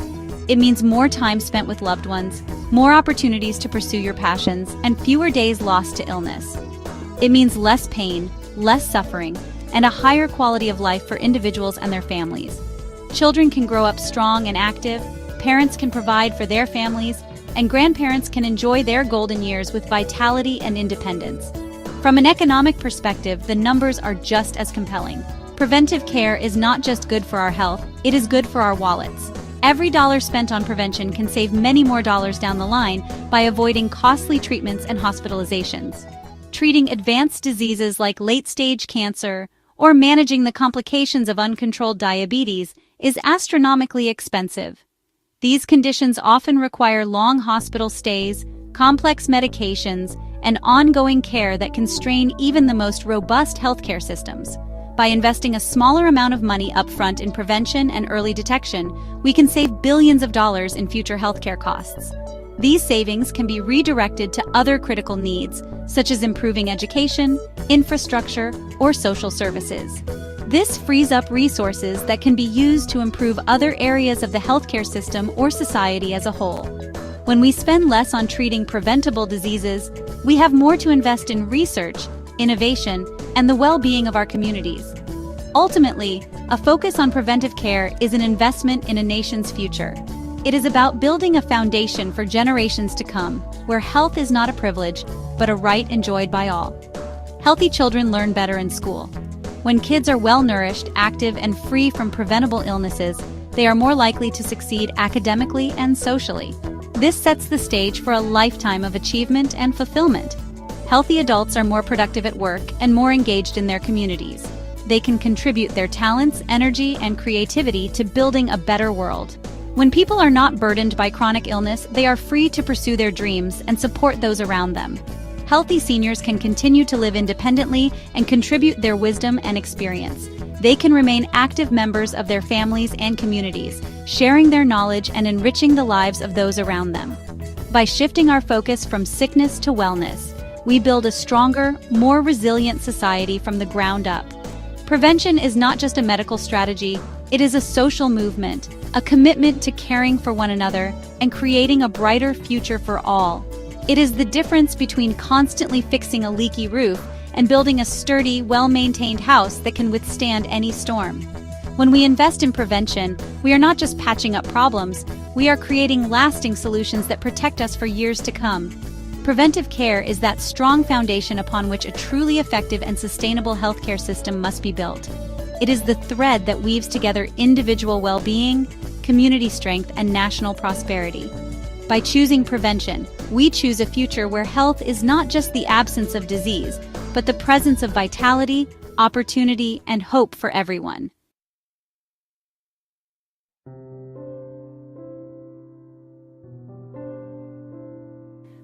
It means more time spent with loved ones, more opportunities to pursue your passions, and fewer days lost to illness. It means less pain, less suffering, and a higher quality of life for individuals and their families. Children can grow up strong and active, parents can provide for their families, and grandparents can enjoy their golden years with vitality and independence. From an economic perspective, the numbers are just as compelling. Preventive care is not just good for our health, it is good for our wallets. Every dollar spent on prevention can save many more dollars down the line by avoiding costly treatments and hospitalizations. Treating advanced diseases like late-stage cancer or managing the complications of uncontrolled diabetes is astronomically expensive. These conditions often require long hospital stays, complex medications, and ongoing care that can strain even the most robust healthcare systems. By investing a smaller amount of money upfront in prevention and early detection, we can save billions of dollars in future healthcare costs. These savings can be redirected to other critical needs, such as improving education, infrastructure, or social services. This frees up resources that can be used to improve other areas of the healthcare system or society as a whole. When we spend less on treating preventable diseases, we have more to invest in research, innovation, and the well-being of our communities. Ultimately, a focus on preventive care is an investment in a nation's future. It is about building a foundation for generations to come, where health is not a privilege, but a right enjoyed by all. Healthy children learn better in school. When kids are well-nourished, active, and free from preventable illnesses, they are more likely to succeed academically and socially. This sets the stage for a lifetime of achievement and fulfillment. Healthy adults are more productive at work and more engaged in their communities. They can contribute their talents, energy, and creativity to building a better world. When people are not burdened by chronic illness, they are free to pursue their dreams and support those around them. Healthy seniors can continue to live independently and contribute their wisdom and experience. They can remain active members of their families and communities, sharing their knowledge and enriching the lives of those around them. By shifting our focus from sickness to wellness, we build a stronger, more resilient society from the ground up. Prevention is not just a medical strategy, it is a social movement, a commitment to caring for one another and creating a brighter future for all. It is the difference between constantly fixing a leaky roof and building a sturdy, well-maintained house that can withstand any storm. When we invest in prevention, we are not just patching up problems, we are creating lasting solutions that protect us for years to come. Preventive care is that strong foundation upon which a truly effective and sustainable healthcare system must be built. It is the thread that weaves together individual well-being, community strength, and national prosperity. By choosing prevention, we choose a future where health is not just the absence of disease, but the presence of vitality, opportunity, and hope for everyone.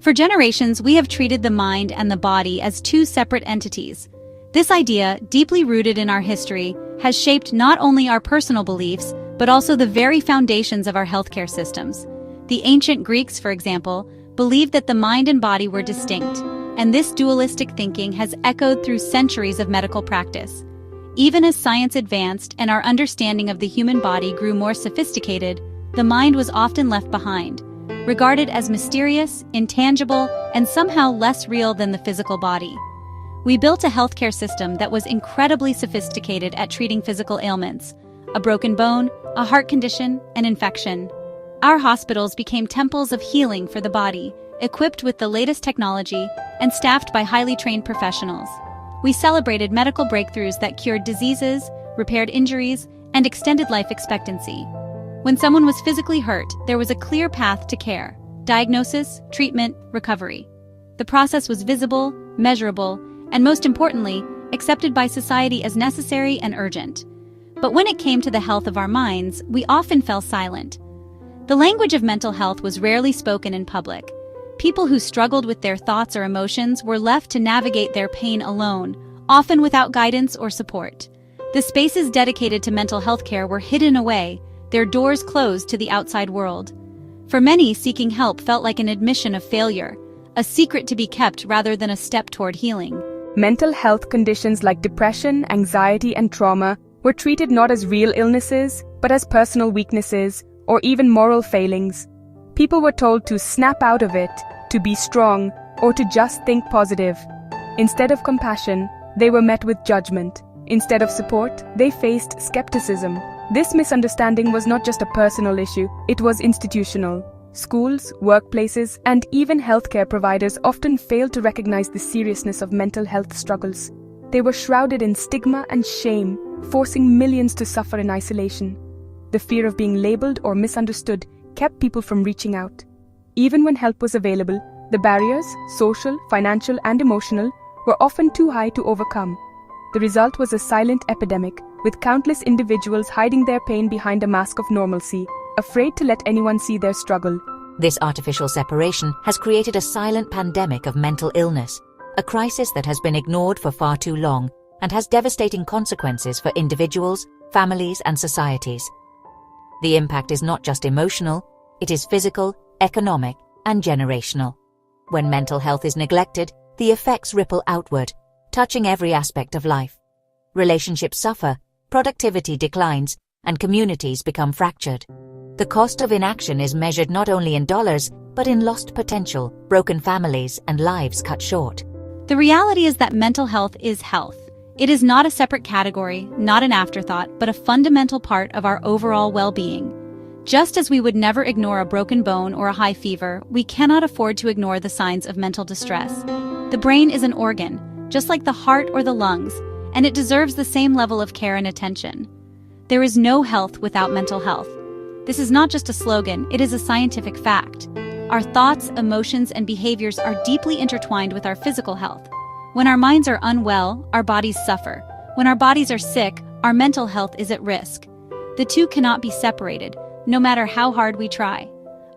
For generations, we have treated the mind and the body as two separate entities. This idea, deeply rooted in our history, has shaped not only our personal beliefs, but also the very foundations of our healthcare systems. The ancient Greeks, for example, believed that the mind and body were distinct, and this dualistic thinking has echoed through centuries of medical practice. Even as science advanced and our understanding of the human body grew more sophisticated, the mind was often left behind, regarded as mysterious, intangible, and somehow less real than the physical body. We built a healthcare system that was incredibly sophisticated at treating physical ailments: a broken bone, a heart condition, an infection. Our hospitals became temples of healing for the body, equipped with the latest technology and staffed by highly trained professionals. We celebrated medical breakthroughs that cured diseases, repaired injuries, and extended life expectancy. When someone was physically hurt, there was a clear path to care: diagnosis, treatment, recovery. The process was visible, measurable, and most importantly, accepted by society as necessary and urgent. But when it came to the health of our minds, we often fell silent. The language of mental health was rarely spoken in public. People who struggled with their thoughts or emotions were left to navigate their pain alone, often without guidance or support. The spaces dedicated to mental health care were hidden away, their doors closed to the outside world. For many, seeking help felt like an admission of failure, a secret to be kept rather than a step toward healing. Mental health conditions like depression, anxiety, and trauma were treated not as real illnesses, but as personal weaknesses or even moral failings. People were told to snap out of it, to be strong, or to just think positive. Instead of compassion, they were met with judgment. Instead of support, they faced skepticism. This misunderstanding was not just a personal issue, it was institutional. Schools, workplaces, and even healthcare providers often failed to recognize the seriousness of mental health struggles. They were shrouded in stigma and shame, forcing millions to suffer in isolation. The fear of being labeled or misunderstood kept people from reaching out. Even when help was available, the barriers, social, financial, and emotional, were often too high to overcome. The result was a silent epidemic, with countless individuals hiding their pain behind a mask of normalcy, afraid to let anyone see their struggle. This artificial separation has created a silent pandemic of mental illness, a crisis that has been ignored for far too long and has devastating consequences for individuals, families, and societies. The impact is not just emotional, it is physical, economic, and generational. When mental health is neglected, the effects ripple outward, touching every aspect of life. Relationships suffer, productivity declines, and communities become fractured. The cost of inaction is measured not only in dollars, but in lost potential, broken families, and lives cut short. The reality is that mental health is health. It is not a separate category, not an afterthought, but a fundamental part of our overall well-being. Just as we would never ignore a broken bone or a high fever, we cannot afford to ignore the signs of mental distress. The brain is an organ, just like the heart or the lungs, and it deserves the same level of care and attention. There is no health without mental health. This is not just a slogan, it is a scientific fact. Our thoughts, emotions, and behaviors are deeply intertwined with our physical health. When our minds are unwell, our bodies suffer. When our bodies are sick, our mental health is at risk. The two cannot be separated, no matter how hard we try.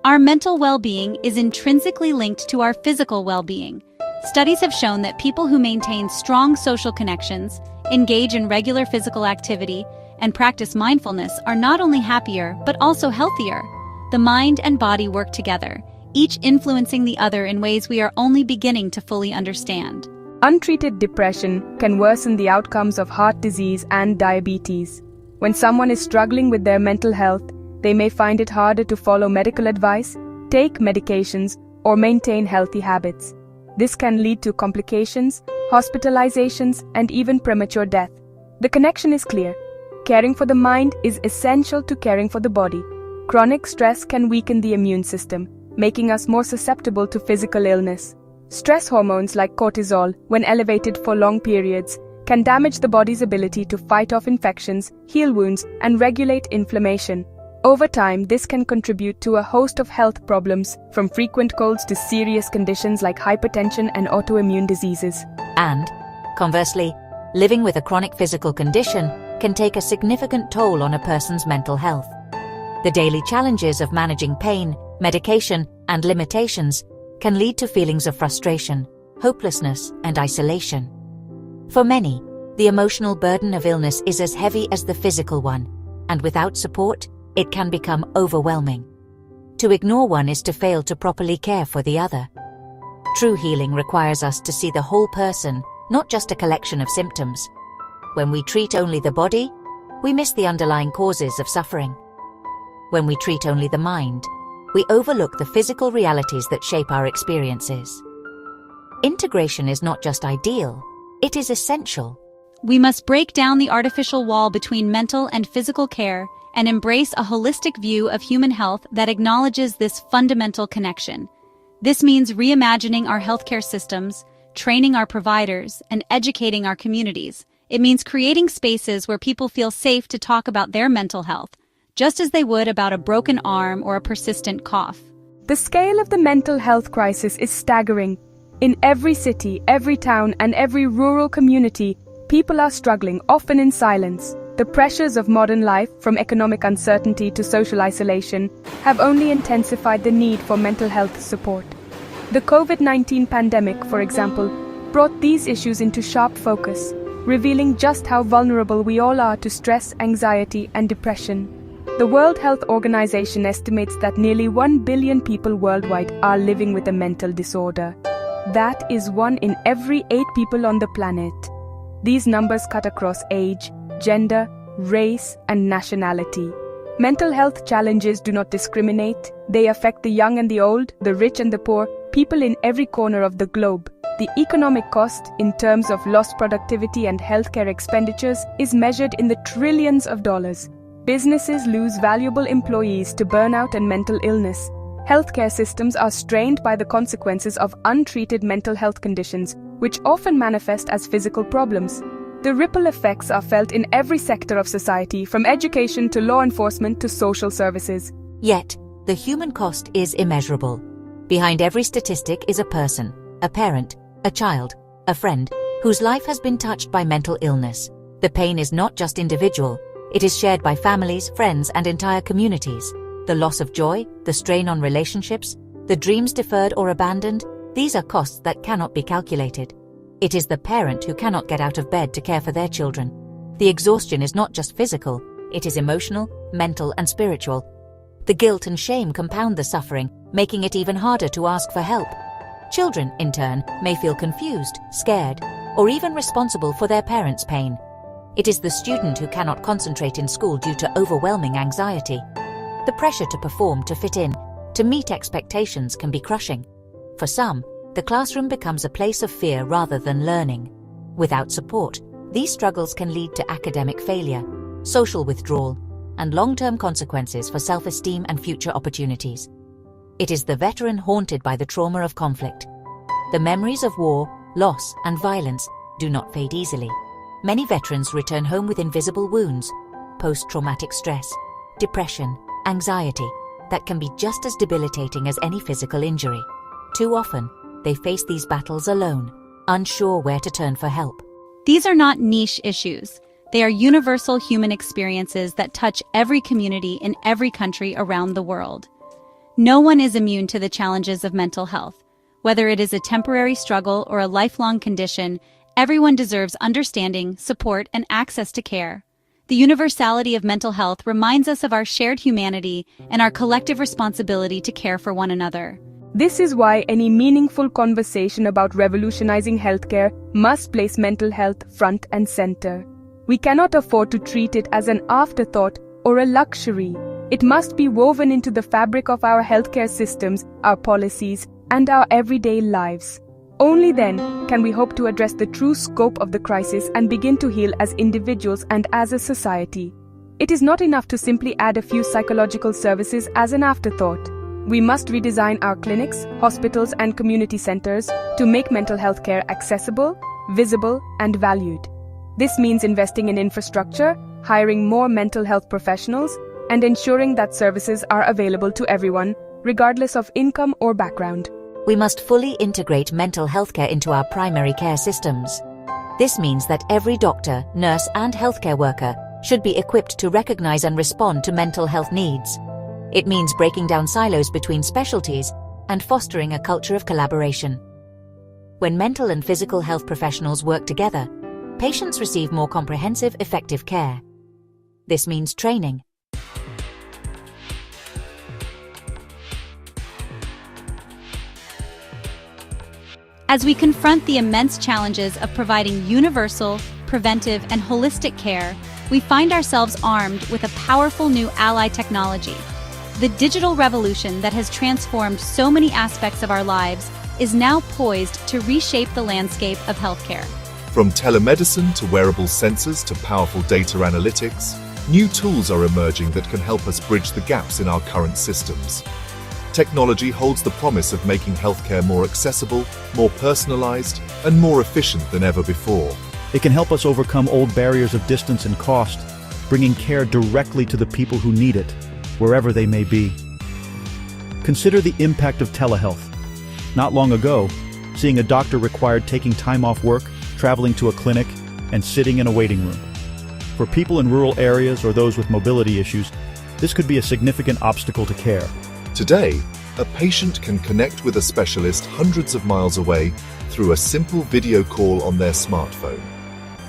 Our mental well-being is intrinsically linked to our physical well-being. Studies have shown that people who maintain strong social connections, engage in regular physical activity, and practice mindfulness are not only happier, but also healthier. The mind and body work together, each influencing the other in ways we are only beginning to fully understand. Untreated depression can worsen the outcomes of heart disease and diabetes. When someone is struggling with their mental health, they may find it harder to follow medical advice, take medications, or maintain healthy habits. This can lead to complications, hospitalizations, and even premature death. The connection is clear. Caring for the mind is essential to caring for the body. Chronic stress can weaken the immune system, making us more susceptible to physical illness. Stress hormones like cortisol, when elevated for long periods, can damage the body's ability to fight off infections, heal wounds, and regulate inflammation. Over time, this can contribute to a host of health problems, from frequent colds to serious conditions like hypertension and autoimmune diseases. And, conversely, living with a chronic physical condition can take a significant toll on a person's mental health. The daily challenges of managing pain, medication, and limitations can lead to feelings of frustration, hopelessness, and isolation. For many, the emotional burden of illness is as heavy as the physical one, and without support, it can become overwhelming. To ignore one is to fail to properly care for the other. True healing requires us to see the whole person, not just a collection of symptoms. When we treat only the body, we miss the underlying causes of suffering. When we treat only the mind, we overlook the physical realities that shape our experiences. Integration is not just ideal, it is essential. We must break down the artificial wall between mental and physical care and embrace a holistic view of human health that acknowledges this fundamental connection. This means reimagining our healthcare systems, training our providers, and educating our communities. It means creating spaces where people feel safe to talk about their mental health, just as they would about a broken arm or a persistent cough. The scale of the mental health crisis is staggering. In every city, every town, and every rural community, people are struggling, often in silence. The pressures of modern life, from economic uncertainty to social isolation, have only intensified the need for mental health support. The COVID-19 pandemic, for example, brought these issues into sharp focus, revealing just how vulnerable we all are to stress, anxiety, and depression. The World Health Organization estimates that nearly 1 billion people worldwide are living with a mental disorder. That is 1 in every 8 people on the planet. These numbers cut across age, gender, race, and nationality. Mental health challenges do not discriminate. They affect the young and the old, the rich and the poor, people in every corner of the globe. The economic cost, in terms of lost productivity and healthcare expenditures, is measured in the trillions of dollars. Businesses lose valuable employees to burnout and mental illness. Healthcare systems are strained by the consequences of untreated mental health conditions, which often manifest as physical problems. The ripple effects are felt in every sector of society, from education to law enforcement to social services. Yet, the human cost is immeasurable. Behind every statistic is a person, a parent, a child, a friend, whose life has been touched by mental illness. The pain is not just individual, it is shared by families, friends, and entire communities. The loss of joy, the strain on relationships, the dreams deferred or abandoned, these are costs that cannot be calculated. It is the parent who cannot get out of bed to care for their children. The exhaustion is not just physical, it is emotional, mental, and spiritual. The guilt and shame compound the suffering, making it even harder to ask for help. Children, in turn, may feel confused, scared, or even responsible for their parents' pain. It is the student who cannot concentrate in school due to overwhelming anxiety. The pressure to perform, to fit in, to meet expectations can be crushing. For some, the classroom becomes a place of fear rather than learning. Without support, these struggles can lead to academic failure, social withdrawal, and long-term consequences for self-esteem and future opportunities. It is the veteran haunted by the trauma of conflict. The memories of war, loss, and violence do not fade easily. Many veterans return home with invisible wounds, post-traumatic stress, depression, anxiety, that can be just as debilitating as any physical injury. Too often, they face these battles alone, unsure where to turn for help. These are not niche issues. They are universal human experiences that touch every community in every country around the world. No one is immune to the challenges of mental health. Whether it is a temporary struggle or a lifelong condition, everyone deserves understanding, support, and access to care. The universality of mental health reminds us of our shared humanity and our collective responsibility to care for one another. This is why any meaningful conversation about revolutionizing healthcare must place mental health front and center. We cannot afford to treat it as an afterthought or a luxury. It must be woven into the fabric of our healthcare systems, our policies, and our everyday lives. Only then can we hope to address the true scope of the crisis and begin to heal as individuals and as a society. It is not enough to simply add a few psychological services as an afterthought. We must redesign our clinics, hospitals, and community centers to make mental health care accessible, visible, and valued. This means investing in infrastructure, hiring more mental health professionals, and ensuring that services are available to everyone, regardless of income or background. We must fully integrate mental health care into our primary care systems. This means that every doctor, nurse, and healthcare worker should be equipped to recognize and respond to mental health needs. It means breaking down silos between specialties and fostering a culture of collaboration. When mental and physical health professionals work together, patients receive more comprehensive, effective care. This means training. As we confront the immense challenges of providing universal, preventive, and holistic care, we find ourselves armed with a powerful new ally technology. The digital revolution that has transformed so many aspects of our lives is now poised to reshape the landscape of healthcare. From telemedicine to wearable sensors to powerful data analytics, new tools are emerging that can help us bridge the gaps in our current systems. Technology holds the promise of making healthcare more accessible, more personalized, and more efficient than ever before. It can help us overcome old barriers of distance and cost, bringing care directly to the people who need it, wherever they may be. Consider the impact of telehealth. Not long ago, seeing a doctor required taking time off work, traveling to a clinic, and sitting in a waiting room. For people in rural areas or those with mobility issues, this could be a significant obstacle to care. Today, a patient can connect with a specialist hundreds of miles away through a simple video call on their smartphone.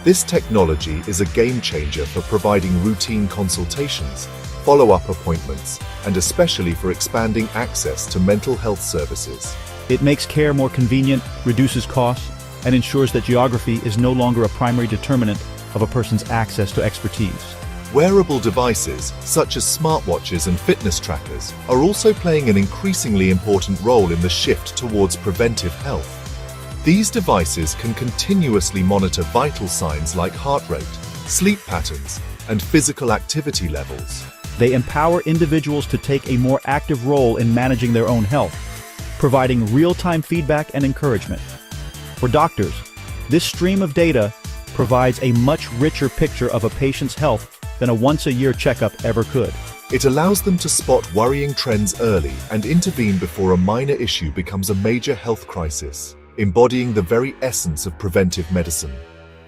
This technology is a game changer for providing routine consultations, follow-up appointments, and especially for expanding access to mental health services. It makes care more convenient, reduces costs, and ensures that geography is no longer a primary determinant of a person's access to expertise. Wearable devices, such as smartwatches and fitness trackers, are also playing an increasingly important role in the shift towards preventive health. These devices can continuously monitor vital signs like heart rate, sleep patterns, and physical activity levels. They empower individuals to take a more active role in managing their own health, providing real-time feedback and encouragement. For doctors, this stream of data provides a much richer picture of a patient's health than a once-a-year checkup ever could. It allows them to spot worrying trends early and intervene before a minor issue becomes a major health crisis, embodying the very essence of preventive medicine.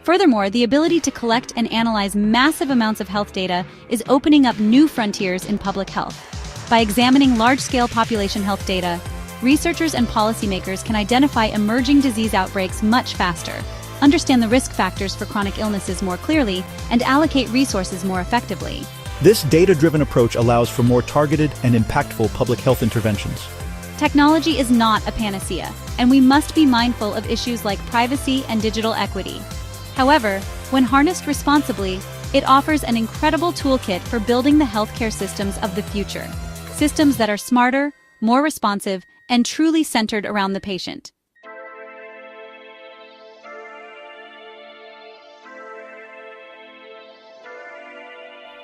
Furthermore, the ability to collect and analyze massive amounts of health data is opening up new frontiers in public health. By examining large-scale population health data, researchers and policymakers can identify emerging disease outbreaks much faster, understand the risk factors for chronic illnesses more clearly, and allocate resources more effectively. This data-driven approach allows for more targeted and impactful public health interventions. Technology is not a panacea, and we must be mindful of issues like privacy and digital equity. However, when harnessed responsibly, it offers an incredible toolkit for building the healthcare systems of the future. Systems that are smarter, more responsive, and truly centered around the patient.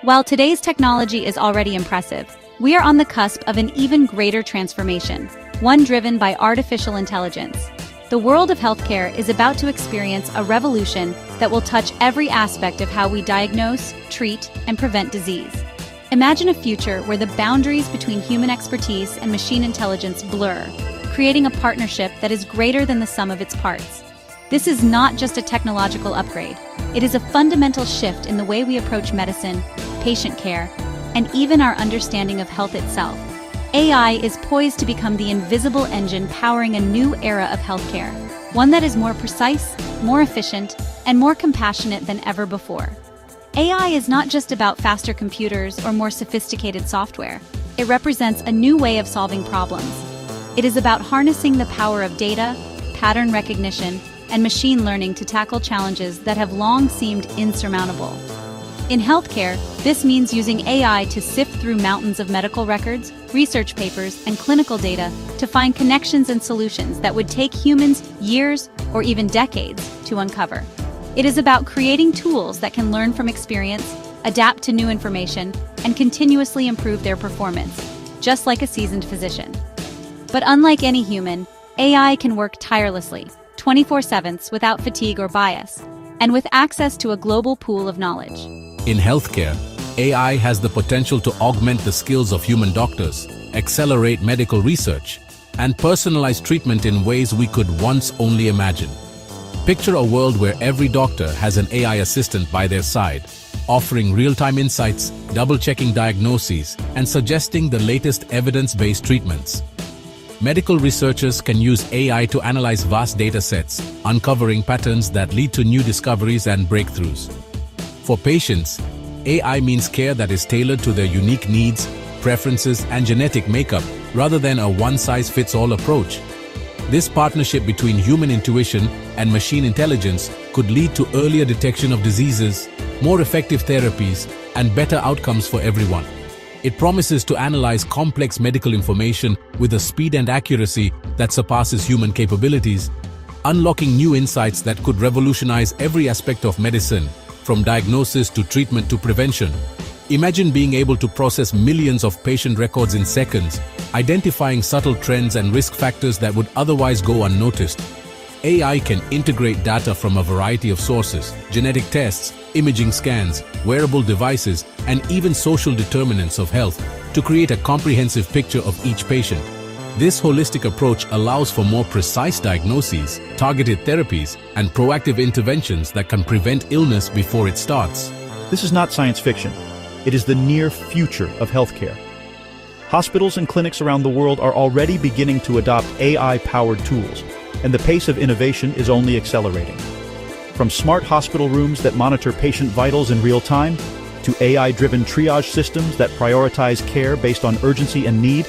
While today's technology is already impressive, we are on the cusp of an even greater transformation, one driven by artificial intelligence. The world of healthcare is about to experience a revolution that will touch every aspect of how we diagnose, treat, and prevent disease. Imagine a future where the boundaries between human expertise and machine intelligence blur, creating a partnership that is greater than the sum of its parts. This is not just a technological upgrade. It is a fundamental shift in the way we approach medicine, patient care, and even our understanding of health itself. AI is poised to become the invisible engine powering a new era of healthcare, one that is more precise, more efficient, and more compassionate than ever before. AI is not just about faster computers or more sophisticated software. It represents a new way of solving problems. It is about harnessing the power of data, pattern recognition, and machine learning to tackle challenges that have long seemed insurmountable. In healthcare, this means using AI to sift through mountains of medical records, research papers, and clinical data to find connections and solutions that would take humans years or even decades to uncover. It is about creating tools that can learn from experience, adapt to new information, and continuously improve their performance, just like a seasoned physician. But unlike any human, AI can work tirelessly, 24/7 without fatigue or bias, and with access to a global pool of knowledge. In healthcare, AI has the potential to augment the skills of human doctors, accelerate medical research, and personalize treatment in ways we could once only imagine. Picture a world where every doctor has an AI assistant by their side, offering real-time insights, double-checking diagnoses, and suggesting the latest evidence-based treatments. Medical researchers can use AI to analyze vast data sets, uncovering patterns that lead to new discoveries and breakthroughs. For patients, AI means care that is tailored to their unique needs, preferences, and genetic makeup, rather than a one-size-fits-all approach. This partnership between human intuition and machine intelligence could lead to earlier detection of diseases, more effective therapies, and better outcomes for everyone. It promises to analyze complex medical information with a speed and accuracy that surpasses human capabilities, unlocking new insights that could revolutionize every aspect of medicine, from diagnosis to treatment to prevention. Imagine being able to process millions of patient records in seconds, identifying subtle trends and risk factors that would otherwise go unnoticed. AI can integrate data from a variety of sources, genetic tests, imaging scans, wearable devices, and even social determinants of health to create a comprehensive picture of each patient. This holistic approach allows for more precise diagnoses, targeted therapies, and proactive interventions that can prevent illness before it starts. This is not science fiction. It is the near future of healthcare. Hospitals and clinics around the world are already beginning to adopt AI-powered tools, and the pace of innovation is only accelerating. From smart hospital rooms that monitor patient vitals in real time, to AI-driven triage systems that prioritize care based on urgency and need,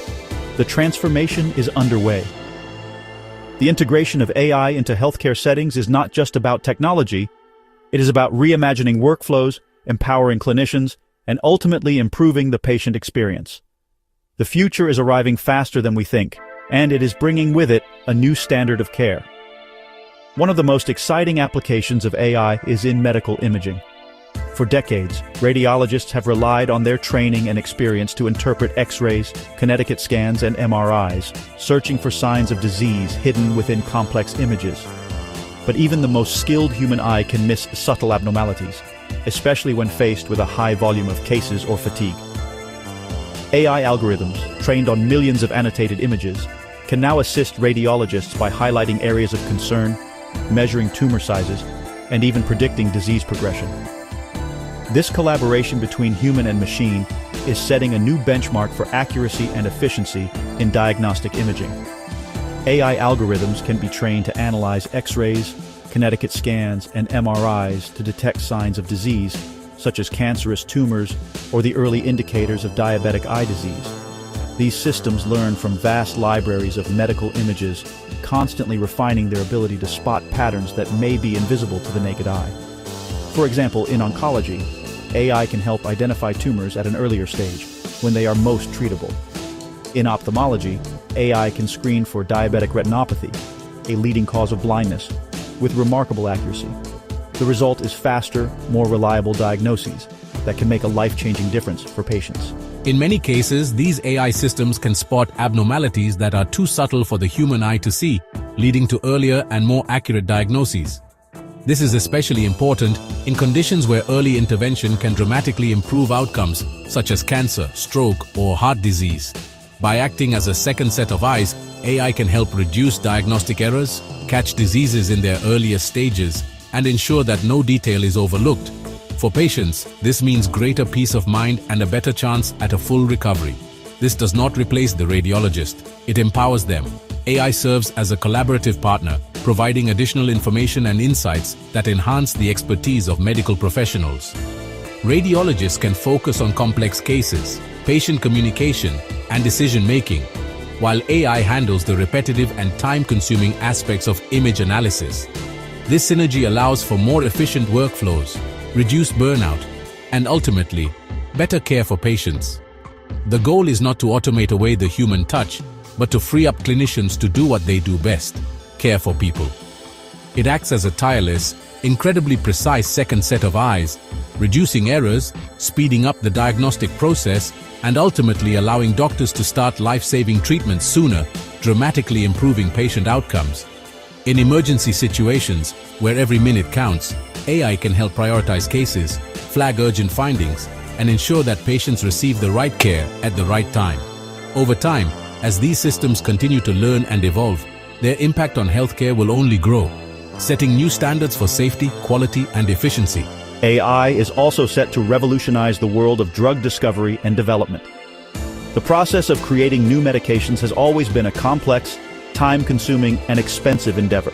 the transformation is underway. The integration of AI into healthcare settings is not just about technology, it is about reimagining workflows, empowering clinicians, and ultimately improving the patient experience. The future is arriving faster than we think, and it is bringing with it a new standard of care. One of the most exciting applications of AI is in medical imaging. For decades, radiologists have relied on their training and experience to interpret X-rays, Connecticut scans, and MRIs, searching for signs of disease hidden within complex images. But even the most skilled human eye can miss subtle abnormalities, especially when faced with a high volume of cases or fatigue. AI algorithms, trained on millions of annotated images, can now assist radiologists by highlighting areas of concern, measuring tumor sizes, and even predicting disease progression. This collaboration between human and machine is setting a new benchmark for accuracy and efficiency in diagnostic imaging. AI algorithms can be trained to analyze X-rays, Connecticut scans, and MRIs to detect signs of disease, such as cancerous tumors or the early indicators of diabetic eye disease. These systems learn from vast libraries of medical images, constantly refining their ability to spot patterns that may be invisible to the naked eye. For example, in oncology, AI can help identify tumors at an earlier stage, when they are most treatable. In ophthalmology, AI can screen for diabetic retinopathy, a leading cause of blindness, with remarkable accuracy. The result is faster, more reliable diagnoses that can make a life-changing difference for patients. In many cases, these AI systems can spot abnormalities that are too subtle for the human eye to see, leading to earlier and more accurate diagnoses. This is especially important in conditions where early intervention can dramatically improve outcomes, such as cancer, stroke, or heart disease. By acting as a second set of eyes, AI can help reduce diagnostic errors, catch diseases in their earliest stages, and ensure that no detail is overlooked. For patients, this means greater peace of mind and a better chance at a full recovery. This does not replace the radiologist, it empowers them. AI serves as a collaborative partner, providing additional information and insights that enhance the expertise of medical professionals. Radiologists can focus on complex cases, patient communication, and decision-making, while AI handles the repetitive and time-consuming aspects of image analysis. This synergy allows for more efficient workflows, reduced burnout, and ultimately, better care for patients. The goal is not to automate away the human touch, but to free up clinicians to do what they do best: care for people. It acts as a tireless, incredibly precise second set of eyes, reducing errors, speeding up the diagnostic process, and ultimately allowing doctors to start life-saving treatments sooner, dramatically improving patient outcomes. In emergency situations, where every minute counts, AI can help prioritize cases, flag urgent findings, and ensure that patients receive the right care at the right time. Over time, as these systems continue to learn and evolve, their impact on healthcare will only grow, setting new standards for safety, quality, and efficiency. AI is also set to revolutionize the world of drug discovery and development. The process of creating new medications has always been a complex, time-consuming, and expensive endeavor.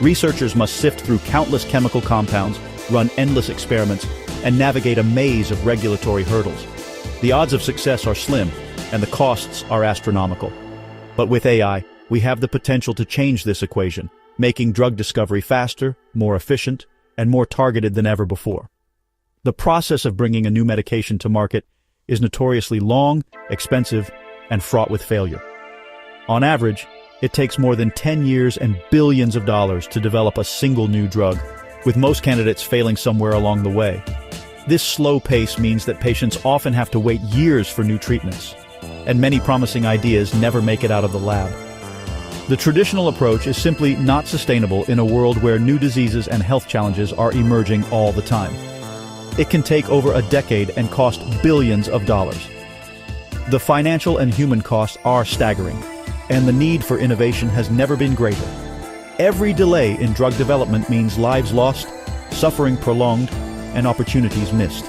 Researchers must sift through countless chemical compounds, run endless experiments, and navigate a maze of regulatory hurdles. The odds of success are slim, and the costs are astronomical. But with AI, we have the potential to change this equation, making drug discovery faster, more efficient, and more targeted than ever before. The process of bringing a new medication to market is notoriously long, expensive, and fraught with failure. On average, it takes more than 10 years and billions of dollars to develop a single new drug, with most candidates failing somewhere along the way. This slow pace means that patients often have to wait years for new treatments, and many promising ideas never make it out of the lab. The traditional approach is simply not sustainable in a world where new diseases and health challenges are emerging all the time. It can take over a decade and cost billions of dollars. The financial and human costs are staggering, and the need for innovation has never been greater. Every delay in drug development means lives lost, suffering prolonged, and opportunities missed.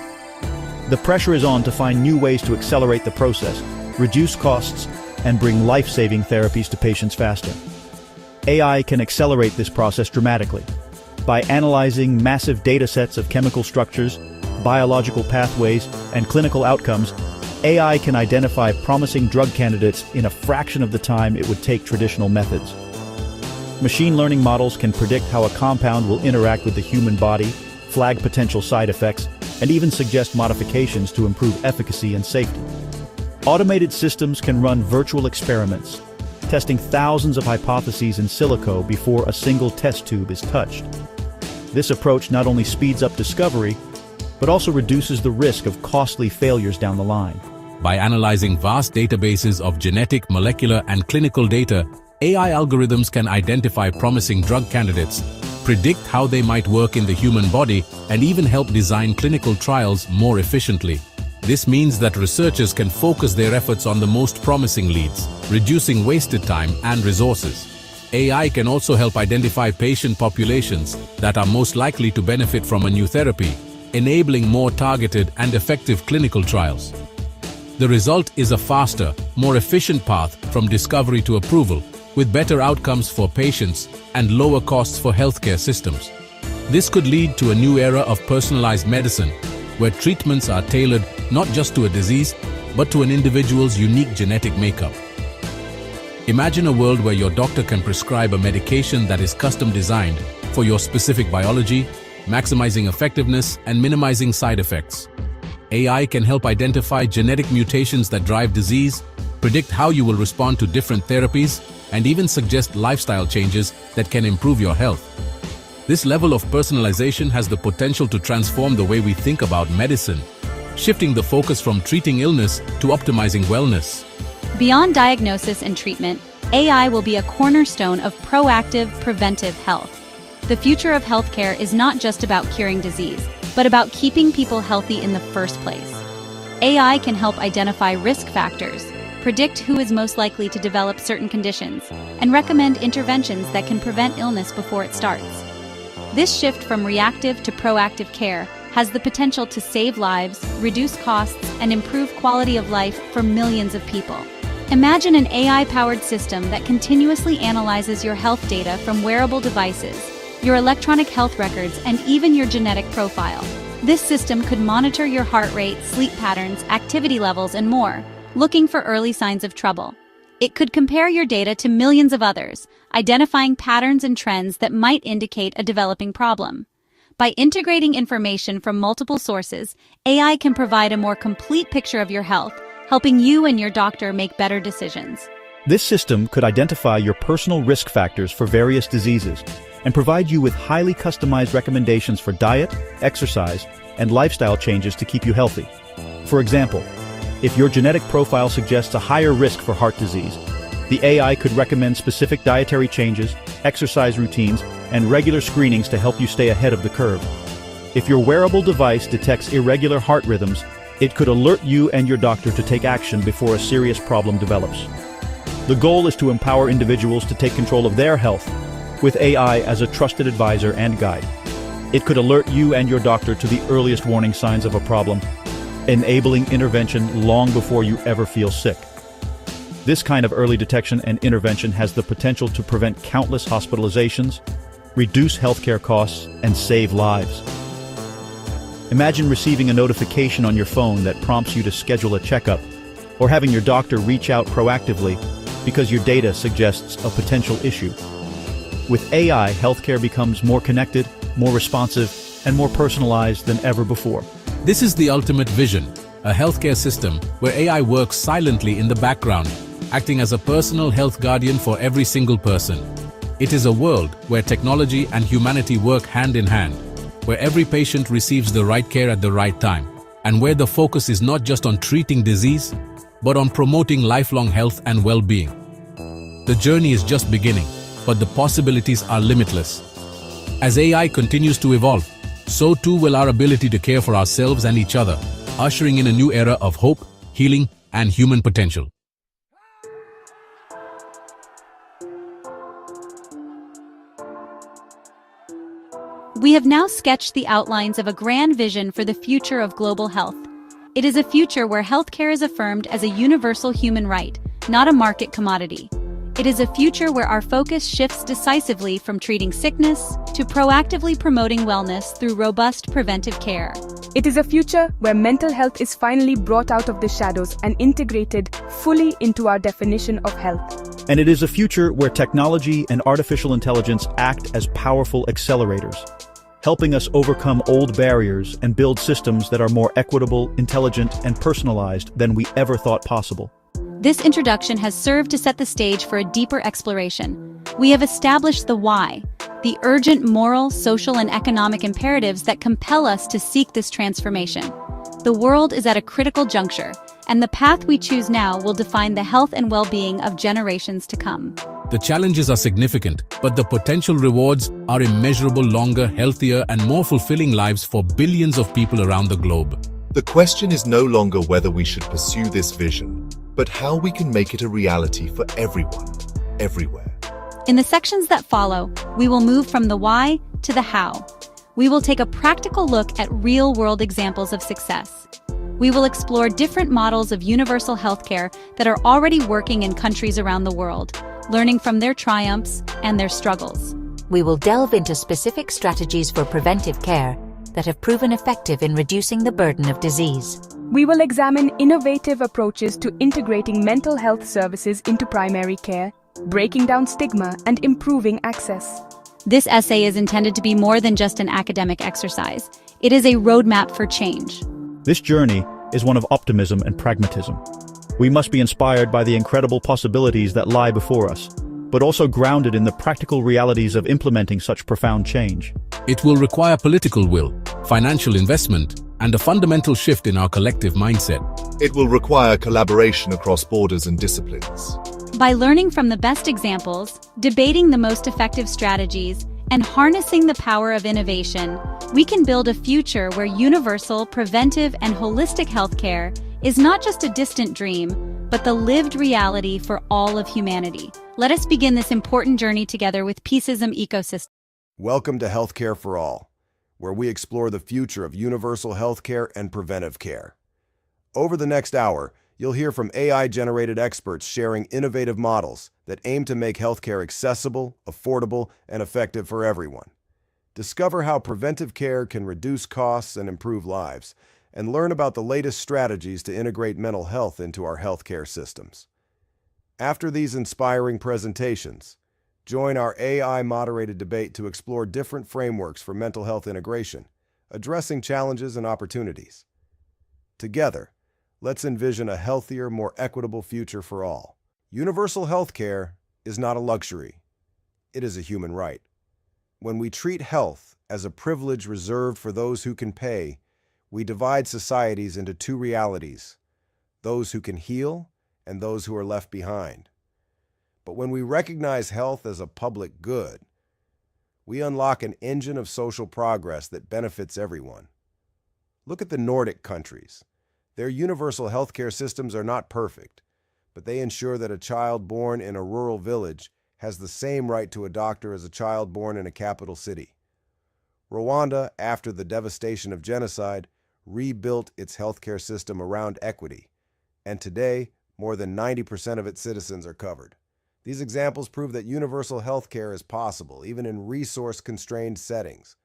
The pressure is on to find new ways to accelerate the process, reduce costs, and bring life-saving therapies to patients faster. AI can accelerate this process dramatically. By analyzing massive data sets of chemical structures, biological pathways, and clinical outcomes, AI can identify promising drug candidates in a fraction of the time it would take traditional methods. Machine learning models can predict how a compound will interact with the human body, flag potential side effects, and even suggest modifications to improve efficacy and safety. Automated systems can run virtual experiments, testing thousands of hypotheses in silico before a single test tube is touched. This approach not only speeds up discovery, but also reduces the risk of costly failures down the line. By analyzing vast databases of genetic, molecular, and clinical data, AI algorithms can identify promising drug candidates, predict how they might work in the human body, and even help design clinical trials more efficiently. This means that researchers can focus their efforts on the most promising leads, reducing wasted time and resources. AI can also help identify patient populations that are most likely to benefit from a new therapy, enabling more targeted and effective clinical trials. The result is a faster, more efficient path from discovery to approval, with better outcomes for patients and lower costs for healthcare systems. This could lead to a new era of personalized medicine, where treatments are tailored not just to a disease, but to an individual's unique genetic makeup. Imagine a world where your doctor can prescribe a medication that is custom designed for your specific biology, maximizing effectiveness and minimizing side effects. AI can help identify genetic mutations that drive disease, predict how you will respond to different therapies, and even suggest lifestyle changes that can improve your health. This level of personalization has the potential to transform the way we think about medicine, shifting the focus from treating illness to optimizing wellness. Beyond diagnosis and treatment, AI will be a cornerstone of proactive, preventive health. The future of healthcare is not just about curing disease, but about keeping people healthy in the first place. AI can help identify risk factors, predict who is most likely to develop certain conditions, and recommend interventions that can prevent illness before it starts. This shift from reactive to proactive care has the potential to save lives, reduce costs, and improve quality of life for millions of people. Imagine an AI-powered system that continuously analyzes your health data from wearable devices, your electronic health records, and even your genetic profile. This system could monitor your heart rate, sleep patterns, activity levels, and more, looking for early signs of trouble. It could compare your data to millions of others, identifying patterns and trends that might indicate a developing problem. By integrating information from multiple sources, AI can provide a more complete picture of your health, helping you and your doctor make better decisions. This system could identify your personal risk factors for various diseases and provide you with highly customized recommendations for diet, exercise, and lifestyle changes to keep you healthy. For example, if your genetic profile suggests a higher risk for heart disease, the AI could recommend specific dietary changes, exercise routines, and regular screenings to help you stay ahead of the curve. If your wearable device detects irregular heart rhythms, it could alert you and your doctor to take action before a serious problem develops. The goal is to empower individuals to take control of their health, with AI as a trusted advisor and guide. It could alert you and your doctor to the earliest warning signs of a problem, enabling intervention long before you ever feel sick. This kind of early detection and intervention has the potential to prevent countless hospitalizations, reduce healthcare costs, and save lives. Imagine receiving a notification on your phone that prompts you to schedule a checkup, or having your doctor reach out proactively because your data suggests a potential issue. With AI, healthcare becomes more connected, more responsive, and more personalized than ever before. This is the ultimate vision, a healthcare system where AI works silently in the background, acting as a personal health guardian for every single person. It is a world where technology and humanity work hand in hand, where every patient receives the right care at the right time, and where the focus is not just on treating disease, but on promoting lifelong health and well-being. The journey is just beginning, but the possibilities are limitless. As AI continues to evolve, so too will our ability to care for ourselves and each other, ushering in a new era of hope, healing, and human potential. We have now sketched the outlines of a grand vision for the future of global health. It is a future where healthcare is affirmed as a universal human right, not a market commodity. It is a future where our focus shifts decisively from treating sickness to proactively promoting wellness through robust preventive care. It is a future where mental health is finally brought out of the shadows and integrated fully into our definition of health. And it is a future where technology and artificial intelligence act as powerful accelerators, helping us overcome old barriers and build systems that are more equitable, intelligent, and personalized than we ever thought possible. This introduction has served to set the stage for a deeper exploration. We have established the why, the urgent moral, social, and economic imperatives that compel us to seek this transformation. The world is at a critical juncture, and the path we choose now will define the health and well-being of generations to come. The challenges are significant, but the potential rewards are immeasurable: longer, healthier, and more fulfilling lives for billions of people around the globe. The question is no longer whether we should pursue this vision, but how we can make it a reality for everyone, everywhere. In the sections that follow, we will move from the why to the how. We will take a practical look at real-world examples of success. We will explore different models of universal healthcare that are already working in countries around the world, learning from their triumphs and their struggles. We will delve into specific strategies for preventive care that have proven effective in reducing the burden of disease. We will examine innovative approaches to integrating mental health services into primary care, breaking down stigma and improving access. This essay is intended to be more than just an academic exercise. It is a roadmap for change. This journey is one of optimism and pragmatism. We must be inspired by the incredible possibilities that lie before us, but also grounded in the practical realities of implementing such profound change. It will require political will, financial investment, and a fundamental shift in our collective mindset. It will require collaboration across borders and disciplines. By learning from the best examples, debating the most effective strategies, and harnessing the power of innovation, we can build a future where universal, preventive, and holistic healthcare is not just a distant dream, but the lived reality for all of humanity. Let us begin this important journey together with Peaceism Ecosystem. Welcome to Healthcare for All, where we explore the future of universal healthcare and preventive care. Over the next hour, you'll hear from AI-generated experts sharing innovative models that aim to make healthcare accessible, affordable, and effective for everyone. Discover how preventive care can reduce costs and improve lives, and learn about the latest strategies to integrate mental health into our healthcare systems. After these inspiring presentations, join our AI-moderated debate to explore different frameworks for mental health integration, addressing challenges and opportunities. Together, let's envision a healthier, more equitable future for all. Universal healthcare is not a luxury. It is a human right. When we treat health as a privilege reserved for those who can pay, we divide societies into two realities: those who can heal and those who are left behind. But when we recognize health as a public good, we unlock an engine of social progress that benefits everyone. Look at the Nordic countries. Their universal healthcare systems are not perfect, but they ensure that a child born in a rural village has the same right to a doctor as a child born in a capital city. Rwanda, after the devastation of genocide, rebuilt its healthcare system around equity, and today, more than 90% of its citizens are covered. These examples prove that universal healthcare is possible, even in resource-constrained settings.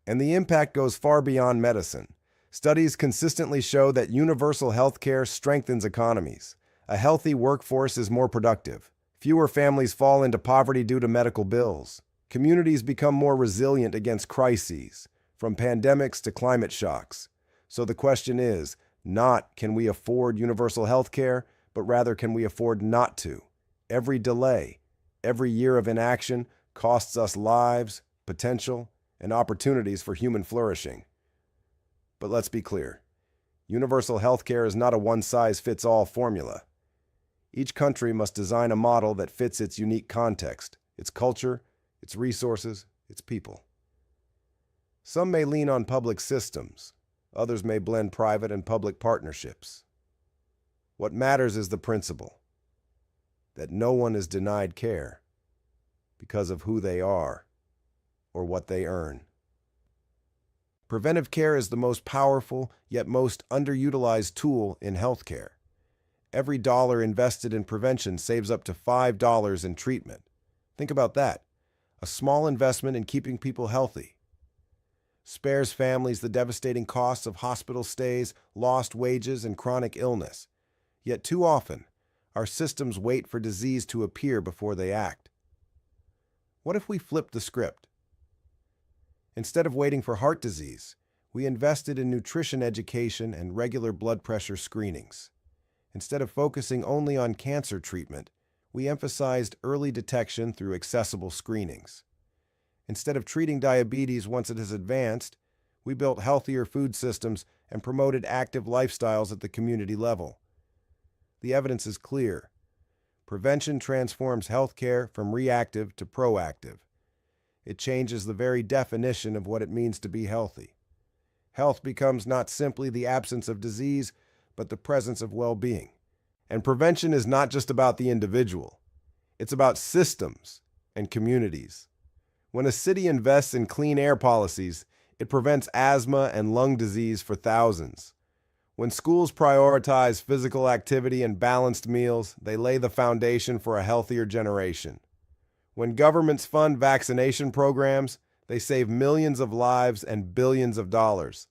And the impact goes far beyond medicine. Studies consistently show that universal healthcare strengthens economies. A healthy workforce is more productive. Fewer families fall into poverty due to medical bills. Communities become more resilient against crises, from pandemics to climate shocks. So the question is, not can we afford universal healthcare, but rather can we afford not to? Every delay, every year of inaction costs us lives, potential, and opportunities for human flourishing. But let's be clear, universal healthcare is not a one-size-fits-all formula. Each country must design a model that fits its unique context, its culture, its resources, its people. Some may lean on public systems, others may blend private and public partnerships. What matters is the principle that no one is denied care because of who they are or what they earn. Preventive care is the most powerful yet most underutilized tool in healthcare. Every dollar invested in prevention saves up to $5 in treatment. Think about that. A small investment in keeping people healthy spares families the devastating costs of hospital stays, lost wages, and chronic illness. Yet too often, our systems wait for disease to appear before they act. What if we flipped the script? Instead of waiting for heart disease, we invested in nutrition education and regular blood pressure screenings. Instead of focusing only on cancer treatment, we emphasized early detection through accessible screenings. Instead of treating diabetes once it has advanced, we built healthier food systems and promoted active lifestyles at the community level. The evidence is clear. Prevention transforms healthcare from reactive to proactive. It changes the very definition of what it means to be healthy. Health becomes not simply the absence of disease, but the presence of well-being. And prevention is not just about the individual. It's about systems and communities. When a city invests in clean air policies, it prevents asthma and lung disease for thousands. When schools prioritize physical activity and balanced meals, they lay the foundation for a healthier generation. When governments fund vaccination programs, they save millions of lives and billions of dollars.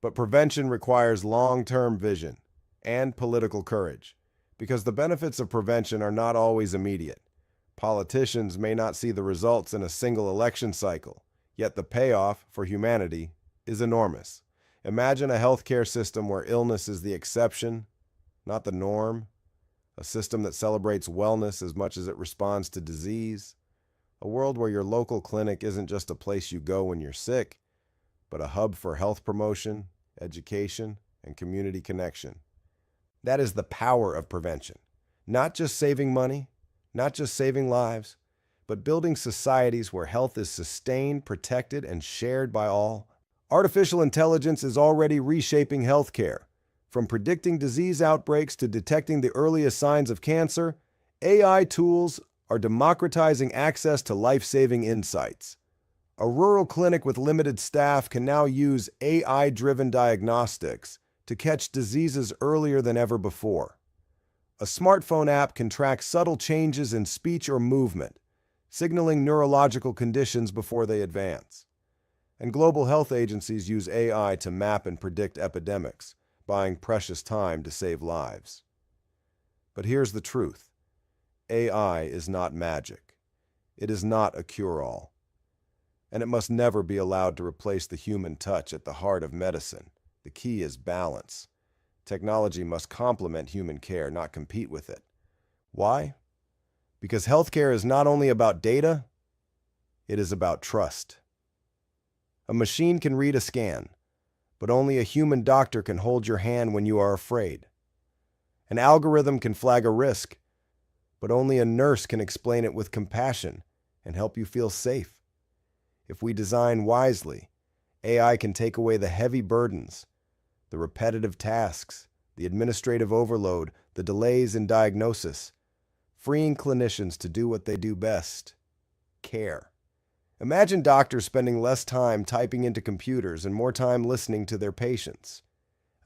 But prevention requires long-term vision and political courage, because the benefits of prevention are not always immediate. Politicians may not see the results in a single election cycle, yet the payoff for humanity is enormous. Imagine a healthcare system where illness is the exception, not the norm. A system that celebrates wellness as much as it responds to disease. A world where your local clinic isn't just a place you go when you're sick, but a hub for health promotion, education, and community connection. That is the power of prevention. Not just saving money, not just saving lives, but building societies where health is sustained, protected, and shared by all. Artificial intelligence is already reshaping healthcare. From predicting disease outbreaks to detecting the earliest signs of cancer, AI tools are democratizing access to life-saving insights. A rural clinic with limited staff can now use AI-driven diagnostics to catch diseases earlier than ever before. A smartphone app can track subtle changes in speech or movement, signaling neurological conditions before they advance. And global health agencies use AI to map and predict epidemics, buying precious time to save lives. But here's the truth. AI is not magic. It is not a cure-all. And it must never be allowed to replace the human touch at the heart of medicine. The key is balance. Technology must complement human care, not compete with it. Why? Because healthcare is not only about data, it is about trust. A machine can read a scan, but only a human doctor can hold your hand when you are afraid. An algorithm can flag a risk, but only a nurse can explain it with compassion and help you feel safe. If we design wisely, AI can take away the heavy burdens, the repetitive tasks, the administrative overload, the delays in diagnosis, freeing clinicians to do what they do best: care. Imagine doctors spending less time typing into computers and more time listening to their patients.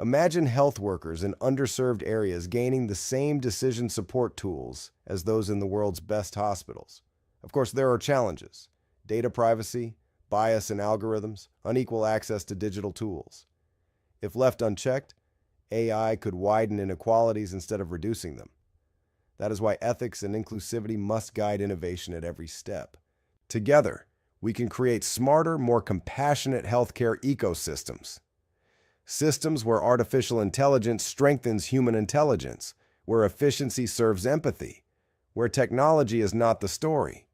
Imagine health workers in underserved areas gaining the same decision support tools as those in the world's best hospitals. Of course, there are challenges: data privacy, bias in algorithms, unequal access to digital tools. If left unchecked, AI could widen inequalities instead of reducing them. That is why ethics and inclusivity must guide innovation at every step. Together, we can create smarter, more compassionate healthcare ecosystems. Systems where artificial intelligence strengthens human intelligence, where efficiency serves empathy, where technology is not the story,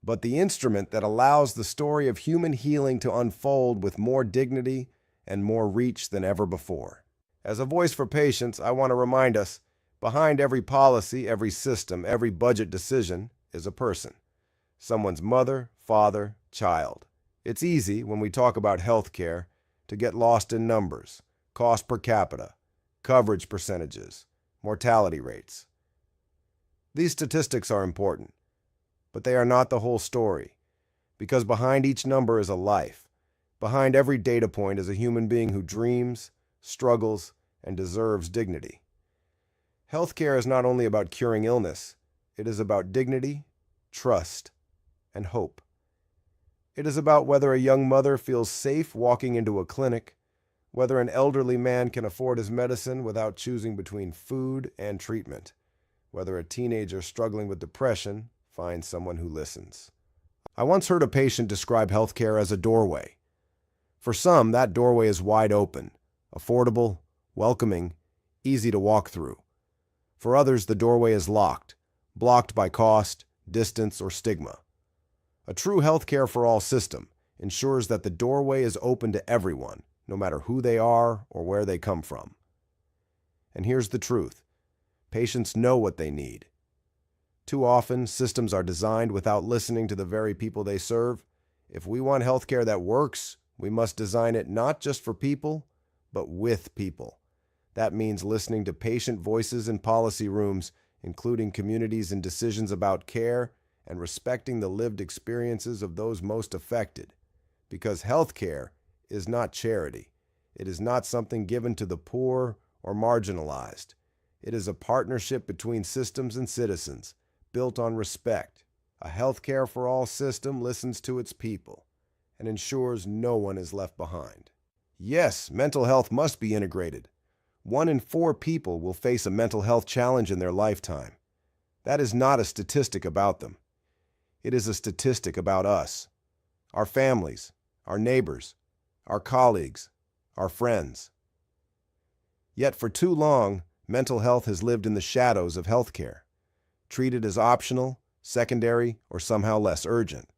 but the instrument that allows the story of human healing to unfold with more dignity and more reach than ever before. As a voice for patients, I want to remind us, behind every policy, every system, every budget decision is a person. Someone's mother, father, child. It's easy, when we talk about healthcare, to get lost in numbers, cost per capita, coverage percentages, mortality rates. These statistics are important, but they are not the whole story, because behind each number is a life. Behind every data point is a human being who dreams, struggles, and deserves dignity. Healthcare is not only about curing illness, it is about dignity, trust, and hope. It is about whether a young mother feels safe walking into a clinic, whether an elderly man can afford his medicine without choosing between food and treatment, whether a teenager struggling with depression finds someone who listens. I once heard a patient describe healthcare as a doorway. For some, that doorway is wide open, affordable, welcoming, easy to walk through. For others, the doorway is locked, blocked by cost, distance, or stigma. A true healthcare for all system ensures that the doorway is open to everyone, no matter who they are or where they come from. And here's the truth. Patients know what they need. Too often, systems are designed without listening to the very people they serve. If we want healthcare that works, we must design it not just for people, but with people. That means listening to patient voices in policy rooms, including communities in decisions about care, and respecting the lived experiences of those most affected. Because healthcare is not charity. It is not something given to the poor or marginalized. It is a partnership between systems and citizens, built on respect. A healthcare for all system listens to its people and ensures no one is left behind. Yes, mental health must be integrated. 1 in 4 people will face a mental health challenge in their lifetime. That is not a statistic about them. It is a statistic about us, our families, our neighbors, our colleagues, our friends. Yet for too long, mental health has lived in the shadows of healthcare, treated as optional, secondary, or somehow less urgent.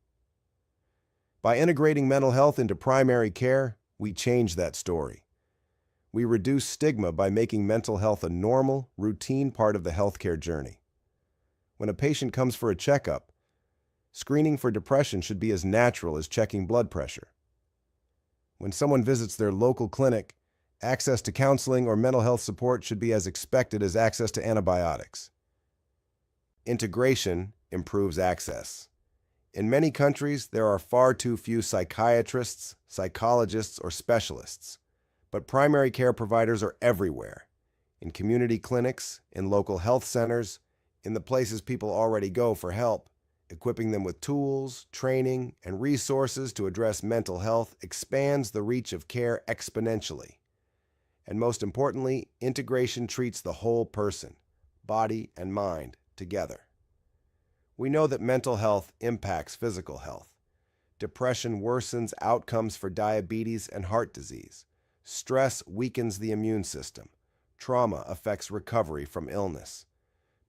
By integrating mental health into primary care, we change that story. We reduce stigma by making mental health a normal, routine part of the healthcare journey. When a patient comes for a checkup, screening for depression should be as natural as checking blood pressure. When someone visits their local clinic, access to counseling or mental health support should be as expected as access to antibiotics. Integration improves access. In many countries, there are far too few psychiatrists, psychologists, or specialists, but primary care providers are everywhere, in community clinics, in local health centers, in the places people already go for help. Equipping them with tools, training, and resources to address mental health expands the reach of care exponentially. And most importantly, integration treats the whole person, body and mind, together. We know that mental health impacts physical health. Depression worsens outcomes for diabetes and heart disease. Stress weakens the immune system. Trauma affects recovery from illness.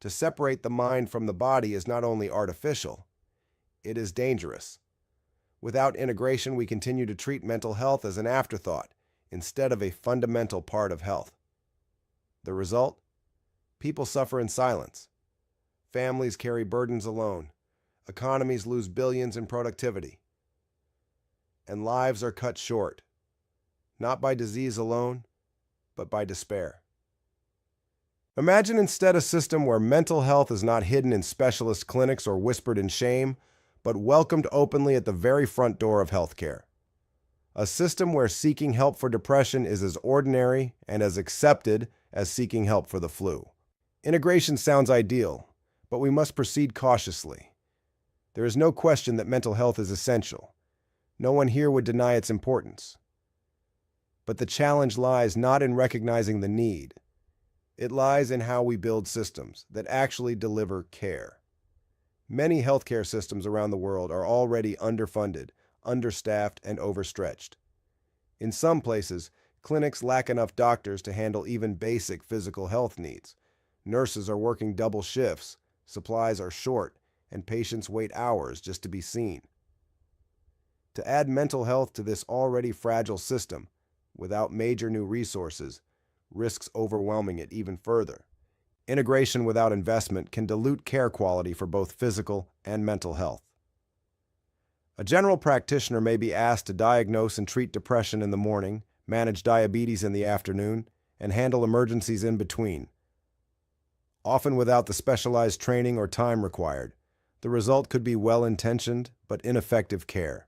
To separate the mind from the body is not only artificial, it is dangerous. Without integration, we continue to treat mental health as an afterthought instead of a fundamental part of health. The result? People suffer in silence. Families carry burdens alone. Economies lose billions in productivity. And lives are cut short, not by disease alone, but by despair. Imagine instead a system where mental health is not hidden in specialist clinics or whispered in shame, but welcomed openly at the very front door of healthcare. A system where seeking help for depression is as ordinary and as accepted as seeking help for the flu. Integration sounds ideal, but we must proceed cautiously. There is no question that mental health is essential. No one here would deny its importance. But the challenge lies not in recognizing the need. It lies in how we build systems that actually deliver care. Many healthcare systems around the world are already underfunded, understaffed, and overstretched. In some places, clinics lack enough doctors to handle even basic physical health needs. Nurses are working double shifts, supplies are short, and patients wait hours just to be seen. To add mental health to this already fragile system, without major new resources, risks overwhelming it even further. Integration without investment can dilute care quality for both physical and mental health. A general practitioner may be asked to diagnose and treat depression in the morning, manage diabetes in the afternoon, and handle emergencies in between. Often without the specialized training or time required, the result could be well-intentioned but ineffective care.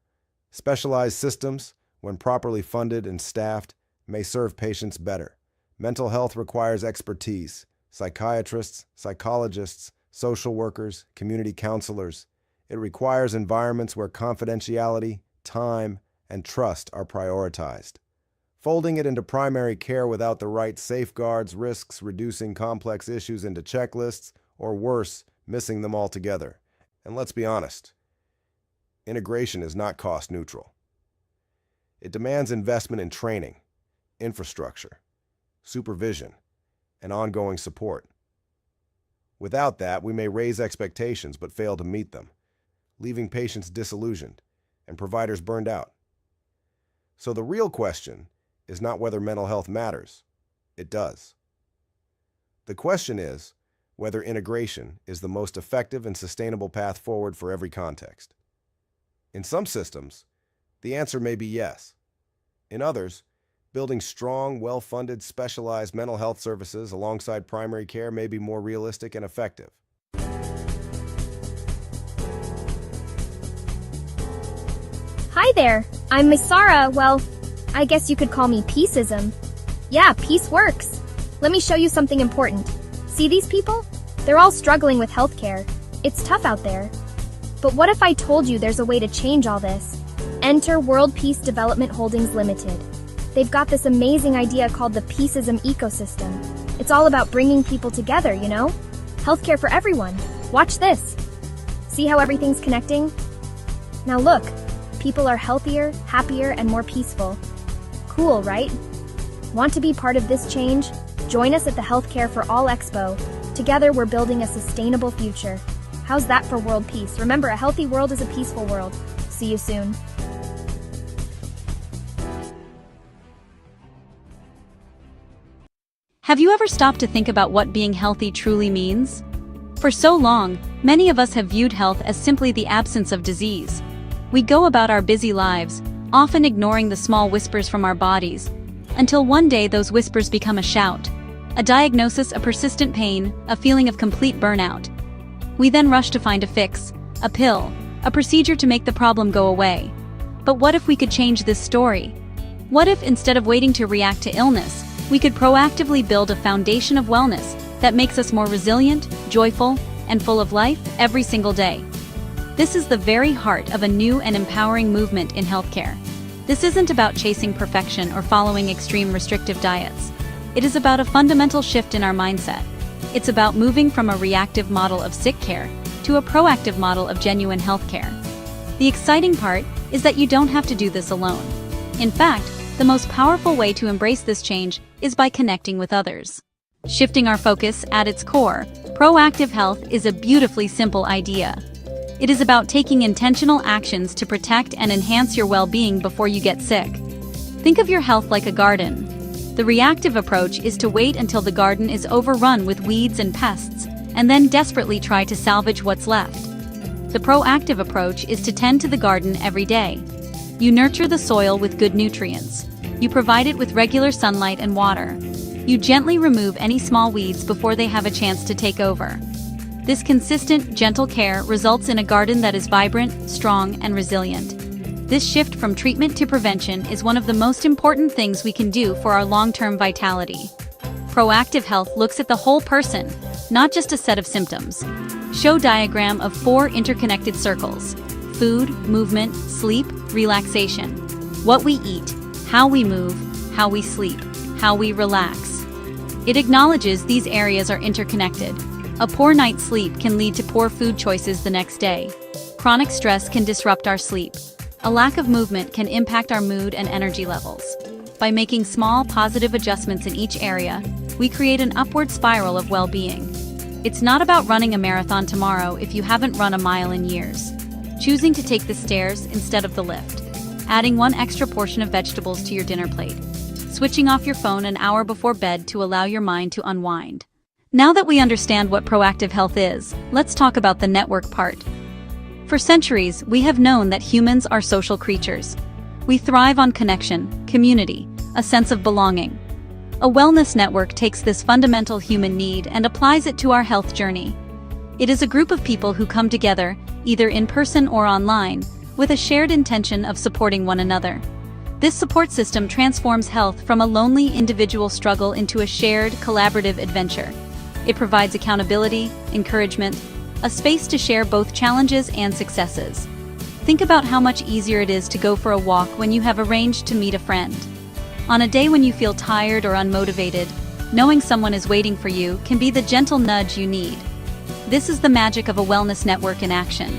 Specialized systems, when properly funded and staffed, may serve patients better. Mental health requires expertise: psychiatrists, psychologists, social workers, community counselors. It requires environments where confidentiality, time, and trust are prioritized. Folding it into primary care without the right safeguards risks reducing complex issues into checklists, or worse, missing them altogether. And let's be honest, integration is not cost neutral. It demands investment in training, infrastructure, supervision, and ongoing support. Without that, we may raise expectations but fail to meet them, leaving patients disillusioned and providers burned out. So the real question is not whether mental health matters. It does. The question is whether integration is the most effective and sustainable path forward for every context. In some systems, the answer may be yes. In others, building strong, well-funded, specialized mental health services alongside primary care may be more realistic and effective. Hi there, I'm Miss Sarah. Well, I guess you could call me peaceism. Yeah, peace works. Let me show you something important. See these people? They're all struggling with healthcare. It's tough out there. But what if I told you there's a way to change all this? Enter World Peace Development Holdings Limited. They've got this amazing idea called the Peaceism Ecosystem. It's all about bringing people together, you know? Healthcare for everyone. Watch this. See how everything's connecting? Now look, people are healthier, happier, and more peaceful. Cool, right? Want to be part of this change? Join us at the Healthcare for All Expo. Together, we're building a sustainable future. How's that for world peace? Remember, a healthy world is a peaceful world. See you soon. Have you ever stopped to think about what being healthy truly means? For so long, many of us have viewed health as simply the absence of disease. We go about our busy lives, often ignoring the small whispers from our bodies, until one day those whispers become a shout. A diagnosis, a persistent pain, a feeling of complete burnout. We then rush to find a fix, a pill, a procedure to make the problem go away. But what if we could change this story? What if, instead of waiting to react to illness, we could proactively build a foundation of wellness that makes us more resilient, joyful, and full of life every single day? This is the very heart of a new and empowering movement in healthcare. This isn't about chasing perfection or following extreme restrictive diets. It is about a fundamental shift in our mindset. It's about moving from a reactive model of sick care to a proactive model of genuine healthcare. The exciting part is that you don't have to do this alone. In fact, the most powerful way to embrace this change is by connecting with others. Shifting our focus at its core, proactive health is a beautifully simple idea. It is about taking intentional actions to protect and enhance your well-being before you get sick. Think of your health like a garden. The reactive approach is to wait until the garden is overrun with weeds and pests, and then desperately try to salvage what's left. The proactive approach is to tend to the garden every day. You nurture the soil with good nutrients. You provide it with regular sunlight and water. You gently remove any small weeds before they have a chance to take over. This consistent, gentle care results in a garden that is vibrant, strong, and resilient. This shift from treatment to prevention is one of the most important things we can do for our long-term vitality. Proactive health looks at the whole person, not just a set of symptoms. Show diagram of 4 interconnected circles: food, movement, sleep, relaxation. What we eat, how we move, how we sleep, how we relax. It acknowledges these areas are interconnected. A poor night's sleep can lead to poor food choices the next day. Chronic stress can disrupt our sleep. A lack of movement can impact our mood and energy levels. By making small, positive adjustments in each area, we create an upward spiral of well-being. It's not about running a marathon tomorrow if you haven't run a mile in years. Choosing to take the stairs instead of the lift. Adding 1 extra portion of vegetables to your dinner plate. Switching off your phone an hour before bed to allow your mind to unwind. Now that we understand what proactive health is, let's talk about the network part. For centuries, we have known that humans are social creatures. We thrive on connection, community, a sense of belonging. A wellness network takes this fundamental human need and applies it to our health journey. It is a group of people who come together, either in person or online, with a shared intention of supporting one another. This support system transforms health from a lonely individual struggle into a shared, collaborative adventure. It provides accountability, encouragement, a space to share both challenges and successes. Think about how much easier it is to go for a walk when you have arranged to meet a friend. On a day when you feel tired or unmotivated, knowing someone is waiting for you can be the gentle nudge you need. This is the magic of a wellness network in action.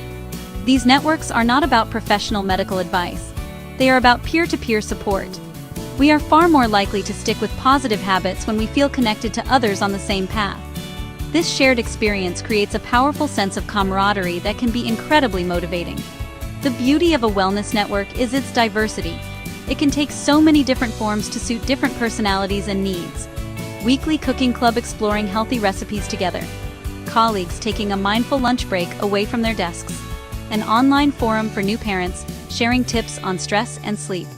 These networks are not about professional medical advice. They are about peer-to-peer support. We are far more likely to stick with positive habits when we feel connected to others on the same path. This shared experience creates a powerful sense of camaraderie that can be incredibly motivating. The beauty of a wellness network is its diversity. It can take so many different forms to suit different personalities and needs. Weekly cooking club exploring healthy recipes together. Colleagues taking a mindful lunch break away from their desks. An online forum for new parents sharing tips on stress and sleep.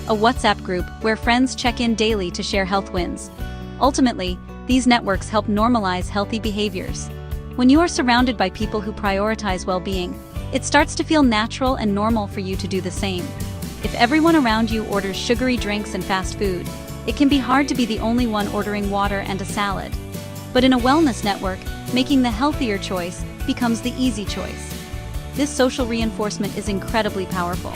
A WhatsApp group where friends check in daily to share health wins. Ultimately, these networks help normalize healthy behaviors. When you are surrounded by people who prioritize well-being, it starts to feel natural and normal for you to do the same. If everyone around you orders sugary drinks and fast food, it can be hard to be the only one ordering water and a salad. But in a wellness network, making the healthier choice becomes the easy choice. This social reinforcement is incredibly powerful.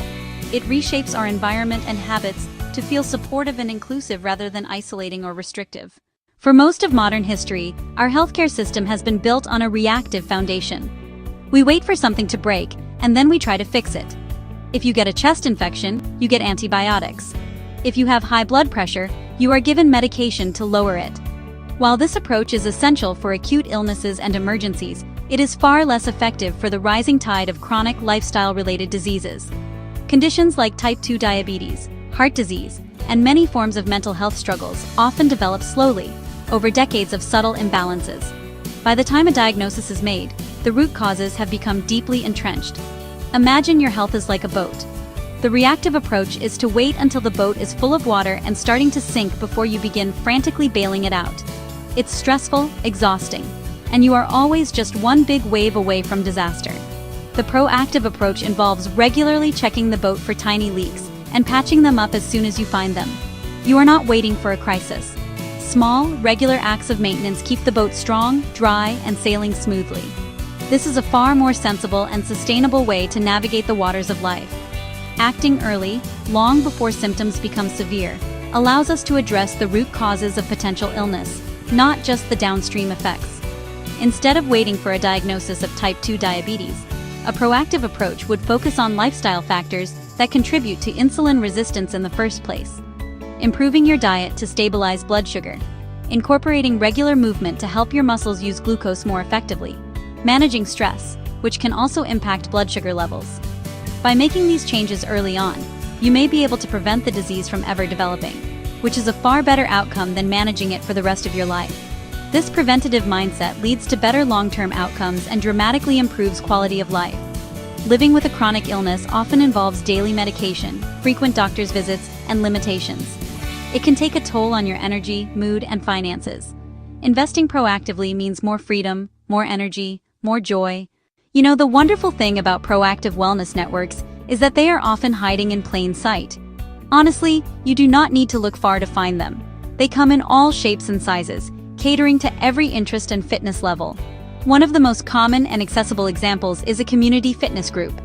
It reshapes our environment and habits to feel supportive and inclusive rather than isolating or restrictive. For most of modern history, our healthcare system has been built on a reactive foundation. We wait for something to break, and then we try to fix it. If you get a chest infection, you get antibiotics. If you have high blood pressure, you are given medication to lower it. While this approach is essential for acute illnesses and emergencies, it is far less effective for the rising tide of chronic lifestyle-related diseases. Conditions like type 2 diabetes, heart disease, and many forms of mental health struggles often develop slowly, over decades of subtle imbalances. By the time a diagnosis is made, the root causes have become deeply entrenched. Imagine your health is like a boat. The reactive approach is to wait until the boat is full of water and starting to sink before you begin frantically bailing it out. It's stressful, exhausting, and you are always just one big wave away from disaster. The proactive approach involves regularly checking the boat for tiny leaks and patching them up as soon as you find them. You are not waiting for a crisis. Small, regular acts of maintenance keep the boat strong, dry, and sailing smoothly. This is a far more sensible and sustainable way to navigate the waters of life. Acting early, long before symptoms become severe, allows us to address the root causes of potential illness, not just the downstream effects. Instead of waiting for a diagnosis of type 2 diabetes, a proactive approach would focus on lifestyle factors that contribute to insulin resistance in the first place. Improving your diet to stabilize blood sugar. Incorporating regular movement to help your muscles use glucose more effectively. Managing stress, which can also impact blood sugar levels. By making these changes early on, you may be able to prevent the disease from ever developing, which is a far better outcome than managing it for the rest of your life. This preventative mindset leads to better long-term outcomes and dramatically improves quality of life. Living with a chronic illness often involves daily medication, frequent doctor's visits, and limitations. It can take a toll on your energy, mood, and finances. Investing proactively means more freedom, more energy, more joy. You know, the wonderful thing about proactive wellness networks is that they are often hiding in plain sight. Honestly, you do not need to look far to find them. They come in all shapes and sizes, catering to every interest and fitness level. One of the most common and accessible examples is a community fitness group.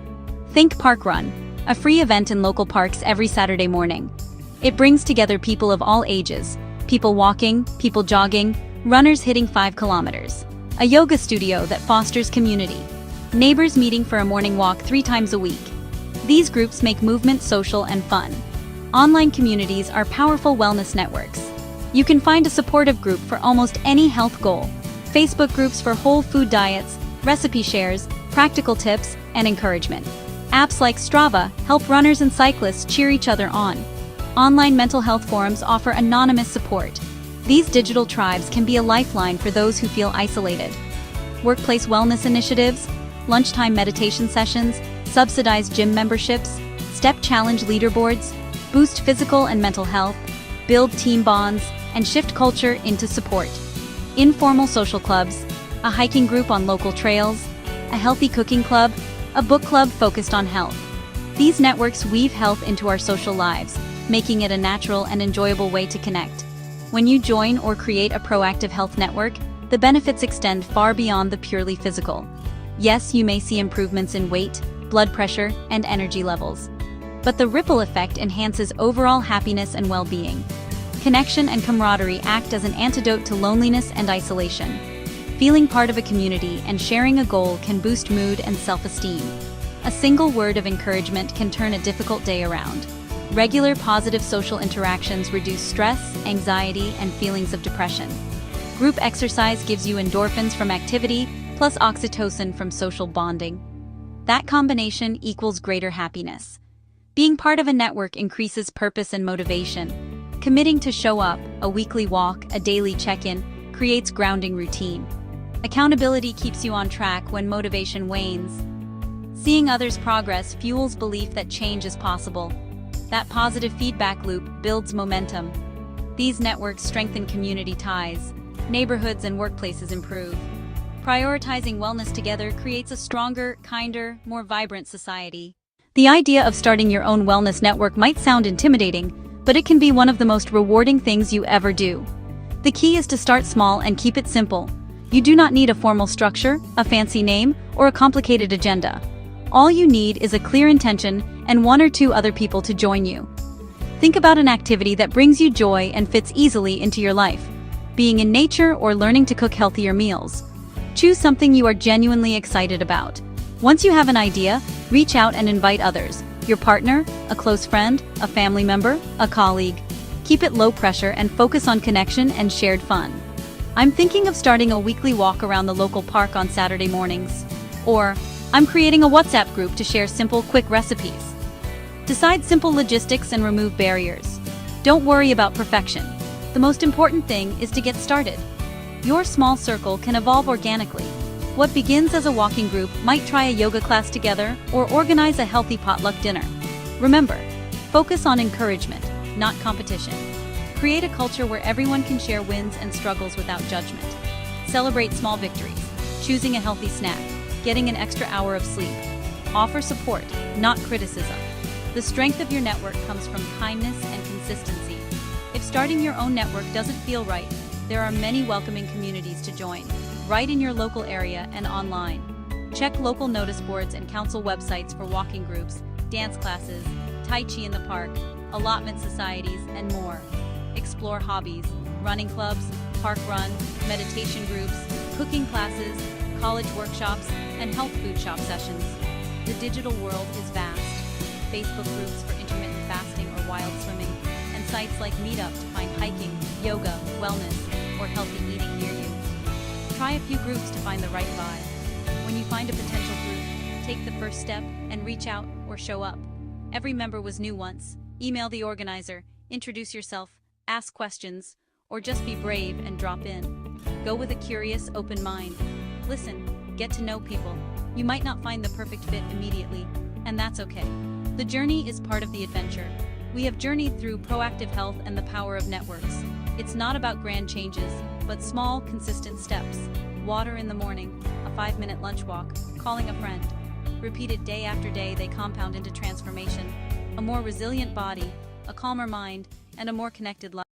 Think Park Run, a free event in local parks every Saturday morning. It brings together people of all ages, people walking, people jogging, runners hitting 5 kilometers. A yoga studio that fosters community. Neighbors meeting for a morning walk 3 times a week. These groups make movement social and fun. Online communities are powerful wellness networks. You can find a supportive group for almost any health goal. Facebook groups for whole food diets, recipe shares, practical tips, and encouragement. Apps like Strava help runners and cyclists cheer each other on. Online mental health forums offer anonymous support. These digital tribes can be a lifeline for those who feel isolated. Workplace wellness initiatives, lunchtime meditation sessions, subsidized gym memberships, step challenge leaderboards, boost physical and mental health, build team bonds, and shift culture into support. Informal social clubs, a hiking group on local trails, a healthy cooking club, a book club focused on health. These networks weave health into our social lives, making it a natural and enjoyable way to connect. When you join or create a proactive health network, the benefits extend far beyond the purely physical. Yes, you may see improvements in weight, blood pressure, and energy levels. But the ripple effect enhances overall happiness and well-being. Connection and camaraderie act as an antidote to loneliness and isolation. Feeling part of a community and sharing a goal can boost mood and self-esteem. A single word of encouragement can turn a difficult day around. Regular positive social interactions reduce stress, anxiety, and feelings of depression. Group exercise gives you endorphins from activity, plus oxytocin from social bonding. That combination equals greater happiness. Being part of a network increases purpose and motivation. Committing to show up, a weekly walk, a daily check-in, creates grounding routine. Accountability keeps you on track when motivation wanes. Seeing others' progress fuels belief that change is possible. That positive feedback loop builds momentum. These networks strengthen community ties. Neighborhoods and workplaces improve. Prioritizing wellness together creates a stronger, kinder, more vibrant society. The idea of starting your own wellness network might sound intimidating, but it can be one of the most rewarding things you ever do. The key is to start small and keep it simple. You do not need a formal structure, a fancy name, or a complicated agenda. All you need is a clear intention and 1 or 2 other people to join you. Think about an activity that brings you joy and fits easily into your life. Being in nature or learning to cook healthier meals. Choose something you are genuinely excited about. Once you have an idea, reach out and invite others. Your partner, a close friend, a family member, a colleague. Keep it low pressure and focus on connection and shared fun. I'm thinking of starting a weekly walk around the local park on Saturday mornings. Or, I'm creating a WhatsApp group to share simple, quick recipes. Decide simple logistics and remove barriers. Don't worry about perfection. The most important thing is to get started. Your small circle can evolve organically. What begins as a walking group might try a yoga class together or organize a healthy potluck dinner. Remember, focus on encouragement, not competition. Create a culture where everyone can share wins and struggles without judgment. Celebrate small victories, choosing a healthy snack, getting an extra hour of sleep. Offer support, not criticism. The strength of your network comes from kindness and consistency. If starting your own network doesn't feel right, there are many welcoming communities to join, right in your local area and online. Check local notice boards and council websites for walking groups, dance classes, Tai Chi in the park, allotment societies, and more. Explore hobbies, running clubs, park run, meditation groups, cooking classes, college workshops, and health food shop sessions. The digital world is vast. Facebook groups for intermittent fasting or wild swimming, and sites like Meetup to find hiking, yoga, wellness, or healthy eating near you. Try a few groups to find the right vibe. When you find a potential group, take the first step and reach out or show up. Every member was new once. Email the organizer, introduce yourself, ask questions, or just be brave and drop in. Go with a curious, open mind. Listen, get to know people. You might not find the perfect fit immediately, and that's okay. The journey is part of the adventure. We have journeyed through proactive health and the power of networks. It's not about grand changes, but small, consistent steps. Water in the morning, a 5-minute lunch walk, calling a friend. Repeated day after day, they compound into transformation. A more resilient body, a calmer mind, and a more connected life.